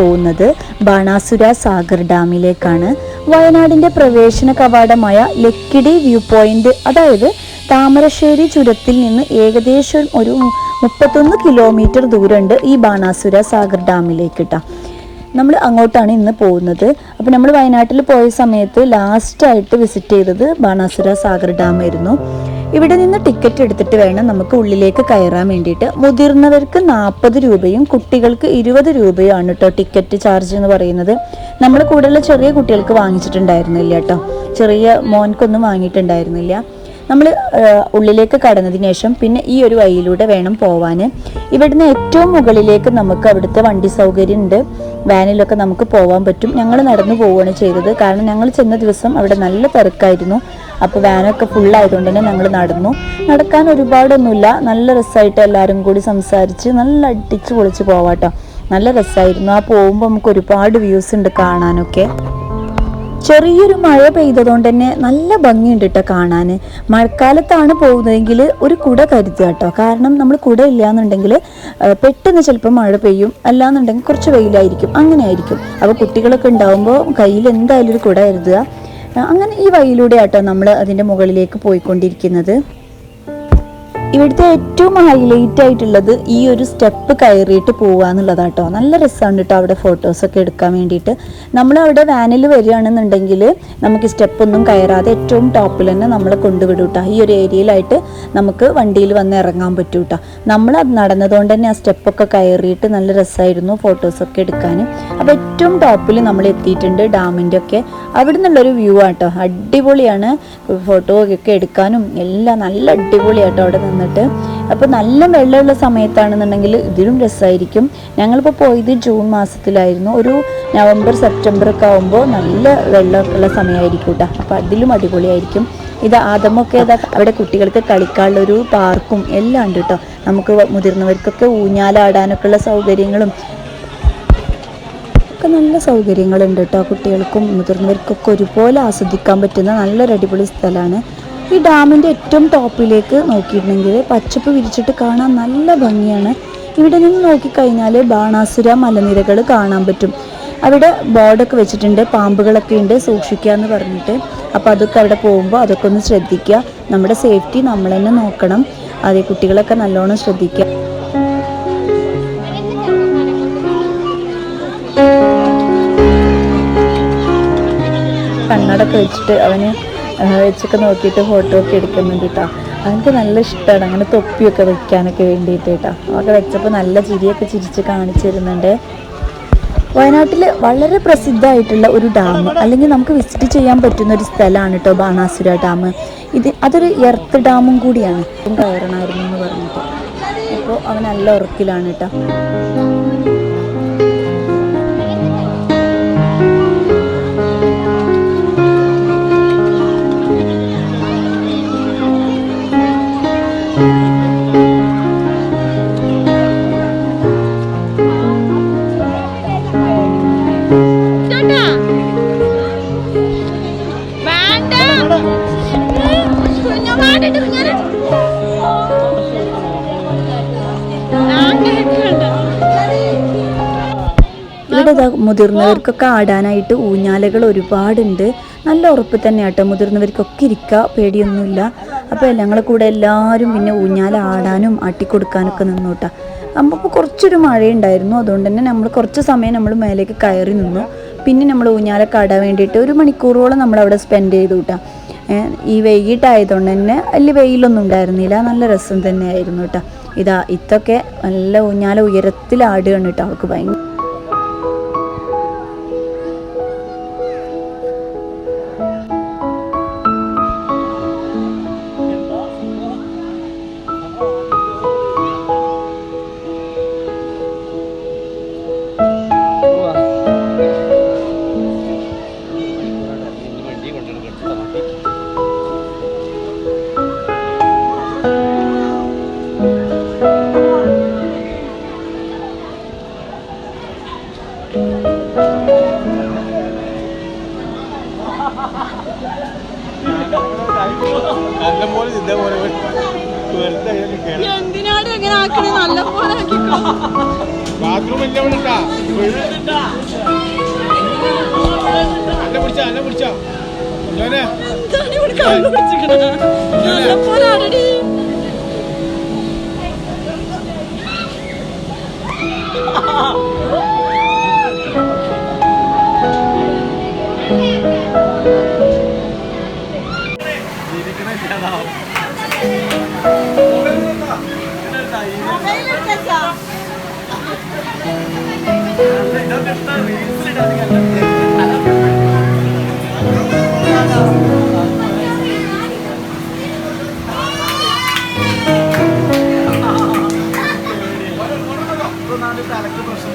പോകുന്നത് ബാണാസുര സാഗർ ഡാമിലേക്കാണ്. വയനാടിന്റെ പ്രവേശന കവാടമായ ലക്കിടി വ്യൂ പോയിന്റ്, അതായത് താമരശ്ശേരി ചുരത്തിൽ നിന്ന് ഏകദേശം ഒരു 31 കിലോമീറ്റർ ദൂരമുണ്ട് ഈ ബാണാസുര സാഗർ ഡാമിലേക്ക് കേട്ടോ. നമ്മൾ അങ്ങോട്ടാണ് ഇന്ന് പോകുന്നത്. അപ്പോൾ നമ്മൾ വയനാട്ടിൽ പോയ സമയത്ത് ലാസ്റ്റായിട്ട് വിസിറ്റ് ചെയ്തത് ബാണാസുര സാഗർ ഡാം ആയിരുന്നു. ഇവിടെ നിന്ന് ടിക്കറ്റ് എടുത്തിട്ട് വേണം നമുക്ക് ഉള്ളിലേക്ക് കയറാൻ വേണ്ടിയിട്ട്. മുതിർന്നവർക്ക് 40 രൂപയും കുട്ടികൾക്ക് 20 രൂപയും കേട്ടോ ടിക്കറ്റ് ചാർജ് എന്ന് പറയുന്നത്. നമ്മൾ കൂടെയുള്ള ചെറിയ കുട്ടികൾക്ക് വാങ്ങിച്ചിട്ടുണ്ടായിരുന്നില്ല കേട്ടോ, ചെറിയ മോൻക്കൊന്നും വാങ്ങിയിട്ടുണ്ടായിരുന്നില്ല. നമ്മൾ ഉള്ളിലേക്ക് കടന്നതിന് ശേഷം പിന്നെ ഈ ഒരു വഴിയിലൂടെ വേണം പോവാൻ. ഇവിടുന്ന് ഏറ്റവും മുകളിലേക്ക് നമുക്ക് അവിടുത്തെ വണ്ടി സൗകര്യം ഉണ്ട്, വാനിലൊക്കെ നമുക്ക് പോകാൻ പറ്റും. ഞങ്ങൾ നടന്നു പോവുകയാണ് ചെയ്തത്, കാരണം ഞങ്ങൾ ചെന്ന ദിവസം അവിടെ നല്ല തിരക്കായിരുന്നു. അപ്പോൾ വാനൊക്കെ ഫുള്ളായതുകൊണ്ട് തന്നെ ഞങ്ങൾ നടക്കാൻ ഒരുപാടൊന്നുമില്ല. നല്ല രസമായിട്ട് എല്ലാവരും കൂടി സംസാരിച്ച് നല്ല അടിച്ച് പൊളിച്ച് പോവാട്ടോ. നല്ല രസമായിരുന്നു. ആ പോകുമ്പോൾ നമുക്ക് ഒരുപാട് വ്യൂസ് ഉണ്ട് കാണാനൊക്കെ. ചെറിയൊരു മഴ പെയ്തതുകൊണ്ട് തന്നെ നല്ല ഭംഗിയുണ്ട് കേട്ടോ കാണാൻ. മഴക്കാലത്താണ് പോകുന്നതെങ്കിൽ ഒരു കുട കരുതുക കേട്ടോ, കാരണം നമ്മൾ കുട ഇല്ലയെന്നുണ്ടെങ്കിൽ പെട്ടെന്ന് ചിലപ്പോൾ മഴ പെയ്യും, അല്ലാന്നുണ്ടെങ്കിൽ കുറച്ച് വെയിലായിരിക്കും, അങ്ങനെ ആയിരിക്കും. അപ്പോൾ കുട്ടികളൊക്കെ ഉണ്ടാകുമ്പോൾ കയ്യിൽ എന്തായാലും ഒരു കുട കരുതുക. അങ്ങനെ ഈ വഴിയിലൂടെ ആട്ടോ നമ്മൾ അതിൻ്റെ മുകളിലേക്ക് പോയിക്കൊണ്ടിരിക്കുന്നത്. ഇവിടുത്തെ ഏറ്റവും ഹൈലൈറ്റ് ആയിട്ടുള്ളത് ഈ ഒരു സ്റ്റെപ്പ് കയറിയിട്ട് പോവുക എന്നുള്ളതാട്ടോ. നല്ല രസമാണ് കേട്ടോ അവിടെ ഫോട്ടോസൊക്കെ എടുക്കാൻ വേണ്ടിയിട്ട്. നമ്മൾ അവിടെ വാനിൽ വരികയാണെന്നുണ്ടെങ്കിൽ നമുക്ക് സ്റ്റെപ്പൊന്നും കയറാതെ ഏറ്റവും ടോപ്പിൽ തന്നെ നമ്മളെ കൊണ്ടുവിടും കേട്ടോ. ഈ ഒരു ഏരിയയിലായിട്ട് നമുക്ക് വണ്ടിയിൽ വന്ന് ഇറങ്ങാൻ പറ്റും കേട്ടോ. നമ്മൾ അത് നടന്നതുകൊണ്ട് തന്നെ ആ സ്റ്റെപ്പൊക്കെ കയറിയിട്ട് നല്ല രസമായിരുന്നു ഫോട്ടോസൊക്കെ എടുക്കാൻ. അപ്പോൾ ഏറ്റവും ടോപ്പിൽ നമ്മൾ എത്തിയിട്ടുണ്ട് ഡാമിൻ്റെ ഒക്കെ. അവിടെ നിന്നുള്ളൊരു വ്യൂ ആട്ടോ, അടിപൊളിയാണ്. ഫോട്ടോ ഒക്കെ എടുക്കാനും എല്ലാം നല്ല അടിപൊളിയാട്ടോ അവിടെ നിന്ന്. അപ്പോൾ നല്ല വെള്ളമുള്ള സമയത്താണെന്നുണ്ടെങ്കിൽ ഇതിലും രസമായിരിക്കും. ഞങ്ങളിപ്പോൾ പോയത് ജൂൺ മാസത്തിലായിരുന്നു. ഒരു നവംബർ സെപ്റ്റംബർ ഒക്കെ ആകുമ്പോൾ നല്ല വെള്ളമൊക്കെയുള്ള സമയമായിരിക്കും കേട്ടോ. അപ്പോൾ അതിലും അടിപൊളിയായിരിക്കും. ഇത് ആദമൊക്കെ അവിടെ കുട്ടികൾക്ക് കളിക്കാനുള്ളൊരു പാർക്കും എല്ലാം ഉണ്ട് കേട്ടോ. നമുക്ക് മുതിർന്നവർക്കൊക്കെ ഊഞ്ഞാലാടാനൊക്കെ ഉള്ള സൗകര്യങ്ങളും ഒക്കെ നല്ല സൗകര്യങ്ങളുണ്ട് കേട്ടോ. കുട്ടികൾക്കും മുതിർന്നവർക്കൊക്കെ ഒരുപോലെ ആസ്വദിക്കാൻ പറ്റുന്ന നല്ലൊരു അടിപൊളി സ്ഥലമാണ്. ഈ ഡാമിൻ്റെ ഏറ്റവും ടോപ്പിലേക്ക് നോക്കിയിട്ടുണ്ടെങ്കിൽ പച്ചപ്പ് വിരിച്ചിട്ട് കാണാൻ നല്ല ഭംഗിയാണ്. ഇവിടെ നിന്ന് നോക്കിക്കഴിഞ്ഞാൽ ബാണാസുര മലനിരകൾ കാണാൻ പറ്റും. അവിടെ ബോർഡൊക്കെ വെച്ചിട്ടുണ്ട്, പാമ്പുകളൊക്കെ ഉണ്ട് സൂക്ഷിക്കുക എന്ന് പറഞ്ഞിട്ട്. അപ്പോൾ അതൊക്കെ അവിടെ പോകുമ്പോൾ അതൊക്കെ ഒന്ന് ശ്രദ്ധിക്കുക. നമ്മുടെ സേഫ്റ്റി നമ്മൾ തന്നെ നോക്കണം. അതേ കുട്ടികളൊക്കെ നല്ലോണം ശ്രദ്ധിക്കുക. കണ്ണടൊക്കെ വെച്ചിട്ട് അവന് വെച്ചൊക്കെ നോക്കിയിട്ട് ഫോട്ടോ ഒക്കെ എടുക്കുന്നുണ്ട് കേട്ടോ. അവനക്ക് നല്ല ഇഷ്ടമാണ് അങ്ങനെ തൊപ്പിയൊക്കെ വെക്കാനൊക്കെ വേണ്ടിയിട്ട് കേട്ടോ. അതൊക്കെ വെച്ചപ്പോൾ നല്ല ചിരിയൊക്കെ ചിരിച്ച് കാണിച്ചു തരുന്നുണ്ട്. വയനാട്ടിൽ വളരെ പ്രസിദ്ധമായിട്ടുള്ള ഒരു ഡാം, അല്ലെങ്കിൽ നമുക്ക് വിസിറ്റ് ചെയ്യാൻ പറ്റുന്ന ഒരു സ്ഥലമാണ് കേട്ടോ ബാണാസുര ഡാം. അതൊരു എർത്ത് ഡാമും കൂടിയാണ്. കയറണമായിരുന്നു എന്ന് പറഞ്ഞിട്ട്. ഇപ്പോൾ അവൻ നല്ല ഉറക്കിലാണ് കേട്ടോ. ഇവിടെ മുതിർന്നവർക്കൊക്കെ ആടാനായിട്ട് ഊഞ്ഞാലകൾ ഒരുപാടുണ്ട്. നല്ല ഉറപ്പ് തന്നെ ആട്ടോ, മുതിർന്നവർക്കൊക്കെ ഇരിക്കുക, പേടിയൊന്നുമില്ല. അപ്പോൾ ഞങ്ങളെ കൂടെ എല്ലാവരും പിന്നെ ഊഞ്ഞാല ആടാനും ആട്ടിക്കൊടുക്കാനൊക്കെ നിന്നോട്ടാ. അപ്പോൾ കുറച്ചൊരു മഴയുണ്ടായിരുന്നു, അതുകൊണ്ട് തന്നെ നമ്മൾ കുറച്ച് സമയം നമ്മൾ മേലേക്ക് കയറി നിന്നു. പിന്നെ നമ്മൾ ഊഞ്ഞാലൊക്കെ ആടാൻ വേണ്ടിയിട്ട് 1 മണിക്കൂറോളം നമ്മളവിടെ സ്പെൻഡ് ചെയ്തു കേട്ടോ. ഈ വൈകിട്ടായതുകൊണ്ട് തന്നെ വലിയ വെയിലൊന്നും ഉണ്ടായിരുന്നില്ല, നല്ല രസം തന്നെയായിരുന്നു കേട്ടോ. ഇതൊക്കെ നല്ല ഊഞ്ഞാല ഉയരത്തിൽ ആടുകയാണ് കേട്ടോ. അവൾക്ക് ഭയങ്കര എന്തിനാണ് എങ്ങനെ ആക്കണേ? നല്ല പോലെ ബാത്റൂം നല്ല പോലെ ആടടി. തലക്ക് പ്രശ്നം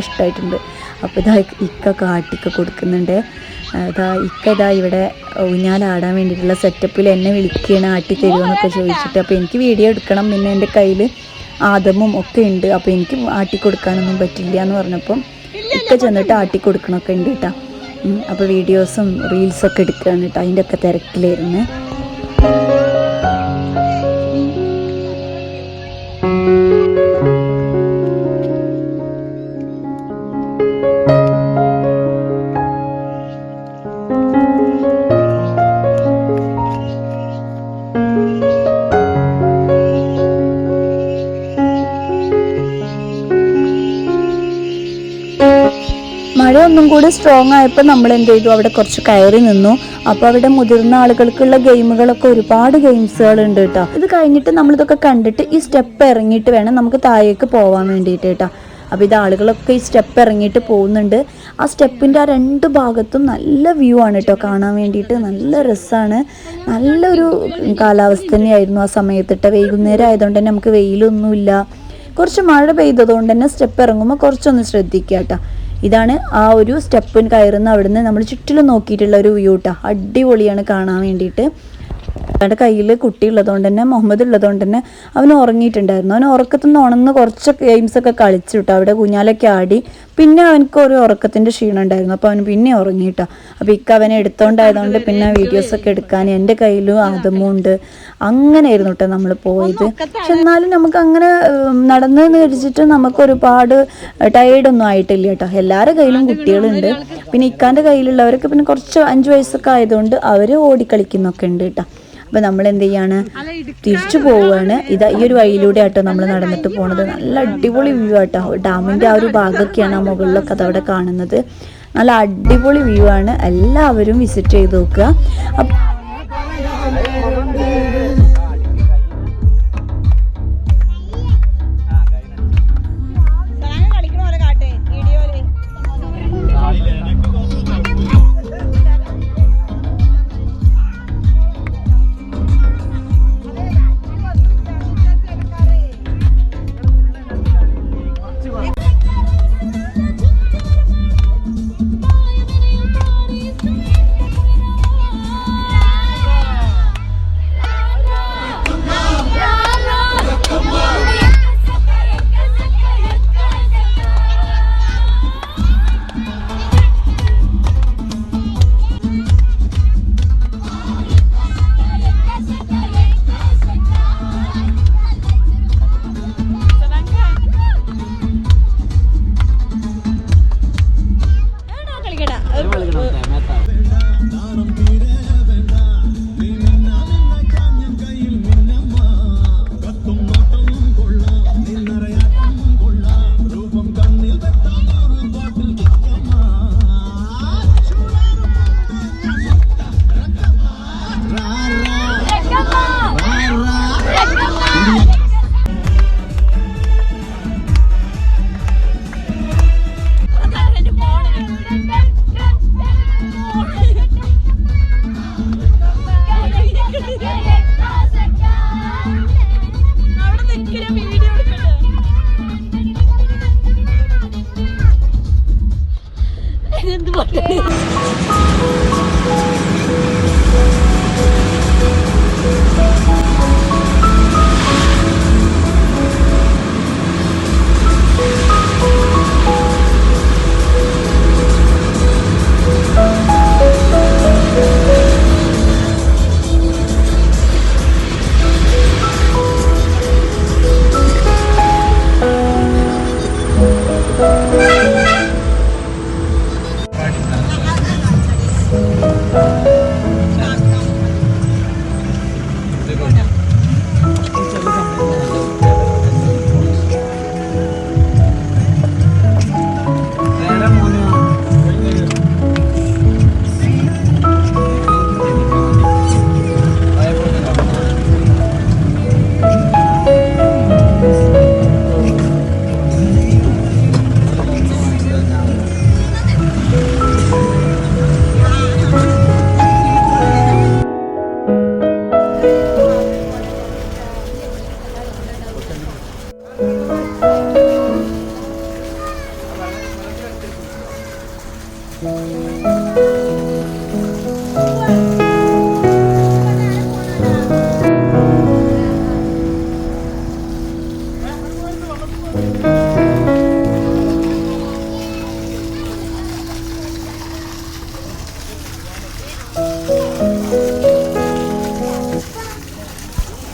ഇഷ്ടമായിട്ടുണ്ട്. അപ്പോൾ ഇതാ ഇക്ക കാട്ടിക്ക് കൊടുക്കുന്നുണ്ട്. ഇതാ ഇവിടെ ഊഞ്ഞാലാടാൻ വേണ്ടിയിട്ടുള്ള സെറ്റപ്പിൽ എന്നെ വിളിക്കുകയാണ്, ആട്ടി തരുമെന്നൊക്കെ ചോദിച്ചിട്ട്. അപ്പോൾ എനിക്ക് വീഡിയോ എടുക്കണം, പിന്നെ എൻ്റെ കയ്യിൽ ആദമും ഒക്കെ ഉണ്ട്, അപ്പോൾ എനിക്ക് ആട്ടി കൊടുക്കാനൊന്നും പറ്റില്ല എന്ന് പറഞ്ഞപ്പം ഇക്ക ചെന്നിട്ട് ആട്ടി കൊടുക്കണമൊക്കെ ഉണ്ട് കേട്ടോ. അപ്പോൾ വീഡിയോസും റീൽസൊക്കെ എടുക്കുകയാണ് കേട്ടോ. അതിൻ്റെ ഒക്കെ തിരക്കിലായിരുന്നു. മഴ ഒന്നും കൂടി സ്ട്രോങ് ആയപ്പോൾ നമ്മൾ എന്ത് ചെയ്തു, അവിടെ കുറച്ച് കയറി നിന്നു. അപ്പോൾ അവിടെ മുതിർന്ന ആളുകൾക്കുള്ള ഗെയിമുകളൊക്കെ ഒരുപാട് ഗെയിംസുകളുണ്ട് കേട്ടോ. ഇത് കഴിഞ്ഞിട്ട് നമ്മളിതൊക്കെ കണ്ടിട്ട് ഈ സ്റ്റെപ്പ് ഇറങ്ങിയിട്ട് വേണം നമുക്ക് താഴേക്ക് പോകാൻ വേണ്ടിയിട്ട് കേട്ടോ. അപ്പോൾ ഇത് ആളുകളൊക്കെ ഈ സ്റ്റെപ്പ് ഇറങ്ങിയിട്ട് പോകുന്നുണ്ട്. ആ സ്റ്റെപ്പിൻ്റെ ആ രണ്ട് ഭാഗത്തും നല്ല വ്യൂ ആണ് കേട്ടോ കാണാൻ വേണ്ടിയിട്ട്. നല്ല രസമാണ്. നല്ലൊരു കാലാവസ്ഥ തന്നെയായിരുന്നു ആ സമയത്തിട്ട്. വൈകുന്നേരം ആയതുകൊണ്ട് തന്നെ നമുക്ക് വെയിലൊന്നുമില്ല. കുറച്ച് മഴ പെയ്തതുകൊണ്ട് തന്നെ സ്റ്റെപ്പ് ഇറങ്ങുമ്പോൾ കുറച്ചൊന്ന് ശ്രദ്ധിക്കുക കേട്ടോ. ഇതാണ് ആ ഒരു സ്റ്റെപ്പിന് കയറുന്ന അവിടുന്ന് നമ്മൾ ചുറ്റിലും നോക്കിയിട്ടുള്ള ഒരു വ്യൂ കേട്ടോ. അടിപൊളിയാണ് കാണാൻ വേണ്ടിയിട്ട്. അവൻ്റെ കയ്യിൽ കുട്ടി ഉള്ളതുകൊണ്ട് തന്നെ, മുഹമ്മദ് ഉള്ളതുകൊണ്ട് തന്നെ അവൻ ഉറങ്ങിയിട്ടുണ്ടായിരുന്നു. അവൻ ഉറക്കത്തിൽ നിന്ന് ഉണർന്ന് കുറച്ച് ഗെയിംസൊക്കെ കളിച്ചു കേട്ടോ. അവിടെ കുഞ്ഞാലൊക്കെ ആടി. പിന്നെ അവനക്ക് ഒരു ഉറക്കത്തിൻ്റെ ക്ഷീണം ഉണ്ടായിരുന്നു. അപ്പോൾ അവൻ പിന്നെ ഉറങ്ങിയിട്ടോ. അപ്പോൾ ഇക്ക അവനെ എടുത്തോണ്ടായതുകൊണ്ട് പിന്നെ വീഡിയോസൊക്കെ എടുക്കാൻ എൻ്റെ കയ്യിലും ആദമും ഉണ്ട്. അങ്ങനെയായിരുന്നു കേട്ടോ നമ്മൾ പോയത്. പക്ഷെ എന്നാലും നമുക്ക് അങ്ങനെ നടന്നെന്ന് വെച്ചിട്ട് നമുക്ക് ഒരുപാട് ടയേർഡൊന്നും ആയിട്ടില്ല കേട്ടോ. എല്ലാവരുടെ കയ്യിലും കുട്ടികളുണ്ട്. പിന്നെ ഇക്കാൻ്റെ കയ്യിലുള്ളവരൊക്കെ പിന്നെ കുറച്ച് 5 വയസ്സൊക്കെ ആയതുകൊണ്ട് അവർ ഓടിക്കളിക്കുന്നൊക്കെ ഉണ്ട് കേട്ടോ. അപ്പോൾ നമ്മൾ എന്ത് ചെയ്യാണ്, തിരിച്ചു പോവുകയാണ്. ഇതാ ഈ ഒരു വഴിയിലൂടെ ആട്ടോ നമ്മൾ നടന്നിട്ട് പോണത്. നല്ല അടിപൊളി വ്യൂ ആട്ടോ. ഡാമിൻ്റെ ആ ഒരു ഭാഗമൊക്കെയാണ് ആ മുകളിലൊക്കെ അതവിടെ കാണുന്നത്. നല്ല അടിപൊളി വ്യൂ ആണ്. എല്ലാവരും വിസിറ്റ് ചെയ്ത് നോക്കുക.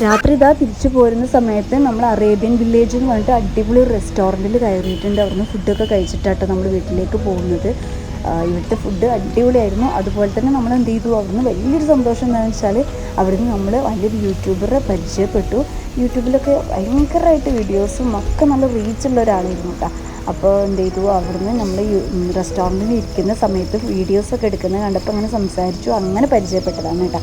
രാത്രി ഇതാ തിരിച്ചു പോരുന്ന സമയത്ത് നമ്മൾ അറേബ്യൻ വില്ലേജ് എന്ന് പറഞ്ഞിട്ട് അടിപൊളി ഒരു റെസ്റ്റോറൻറ്റിൽ കയറിയിട്ടുണ്ട്. അവിടുന്ന് ഫുഡൊക്കെ കഴിച്ചിട്ടാട്ടോ നമ്മൾ വീട്ടിലേക്ക് പോകുന്നത്. ഇവിടുത്തെ ഫുഡ് അടിപൊളിയായിരുന്നു. അതുപോലെ തന്നെ നമ്മൾ എന്ത് ചെയ്തു, അവിടുന്ന് വലിയൊരു സന്തോഷം എന്താണെന്ന് വെച്ചാൽ അവിടുന്ന് നമ്മൾ വലിയൊരു യൂട്യൂബറെ പരിചയപ്പെട്ടു. യൂട്യൂബിലൊക്കെ ഭയങ്കരമായിട്ട് വീഡിയോസും ഒക്കെ നല്ല റീച്ചുള്ള ഒരാളായിരുന്നു കേട്ടോ. അപ്പോൾ എന്ത് ചെയ്തു, അവിടുന്ന് നമ്മൾ റെസ്റ്റോറൻറ്റിൽ ഇരിക്കുന്ന സമയത്ത് വീഡിയോസൊക്കെ എടുക്കുന്നത് കണ്ടപ്പോൾ അങ്ങനെ സംസാരിച്ചു, അങ്ങനെ പരിചയപ്പെട്ടതാണ് കേട്ടോ.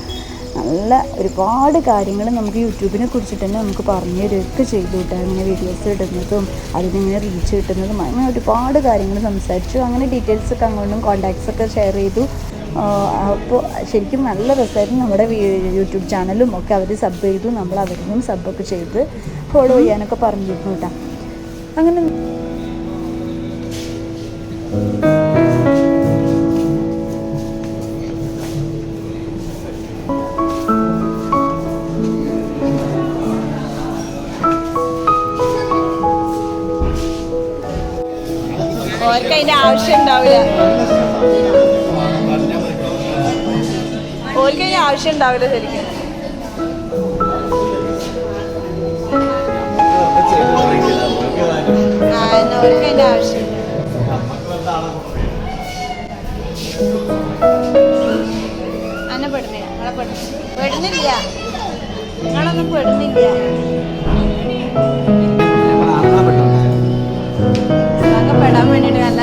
നല്ല ഒരുപാട് കാര്യങ്ങൾ നമുക്ക് യൂട്യൂബിനെ കുറിച്ചിട്ട് തന്നെ നമുക്ക് പറഞ്ഞു തരുകയൊക്കെ ചെയ്തു കേട്ടോ. അങ്ങനെ വീഡിയോസ് ഇടുന്നതും അതിനിങ്ങനെ റീച്ച് കിട്ടുന്നതും അങ്ങനെ ഒരുപാട് കാര്യങ്ങൾ സംസാരിച്ചു. അങ്ങനെ ഡീറ്റെയിൽസൊക്കെ അങ്ങോട്ടും കോൺടാക്ട്സൊക്കെ ഷെയർ ചെയ്തു. അപ്പോൾ ശരിക്കും നല്ല രസമായിരുന്നു. നമ്മുടെ യൂട്യൂബ് ചാനലും ഒക്കെ അവർ സബ് ചെയ്തു, നമ്മൾ അവരിലും സബ്ബൊക്കെ ചെയ്ത് ഫോളോ ചെയ്യാനൊക്കെ പറഞ്ഞിരുന്നു കേട്ടോ. അങ്ങനെ ഓർക്ക് അതിന്റെ ആവശ്യം ഉണ്ടാവില്ല, ഓർക്ക് അതിന്റെ ആവശ്യം ഉണ്ടാവില്ല ശരിക്കും. ഓർക്ക് അതിന്റെ ആവശ്യം അന്നെ പെടുന്നില്ല, നിങ്ങളെ പെടുന്നില്ല, നിങ്ങളൊന്നും പെടുന്നില്ല. പെടാൻ വേണ്ടിട്ട് നല്ല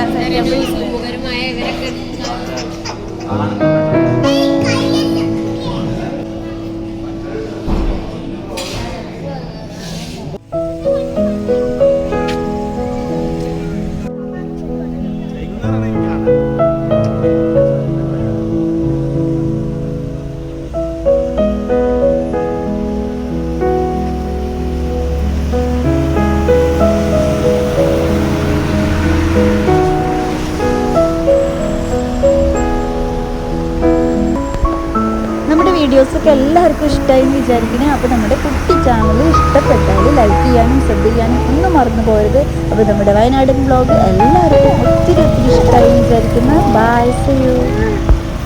വീഡിയോസൊക്കെ എല്ലാവർക്കും ഇഷ്ടമായി എന്ന് വിചാരിക്കണേ. അപ്പോൾ നമ്മുടെ കുട്ടി ചാനൽ ഇഷ്ടപ്പെട്ടാൽ ലൈക്ക് ചെയ്യാനും സബ് ചെയ്യാനും ഒന്നും മറന്നു പോകരുത്. അപ്പോൾ നമ്മുടെ വയനാടൻ വ്ളോഗ് എല്ലാവർക്കും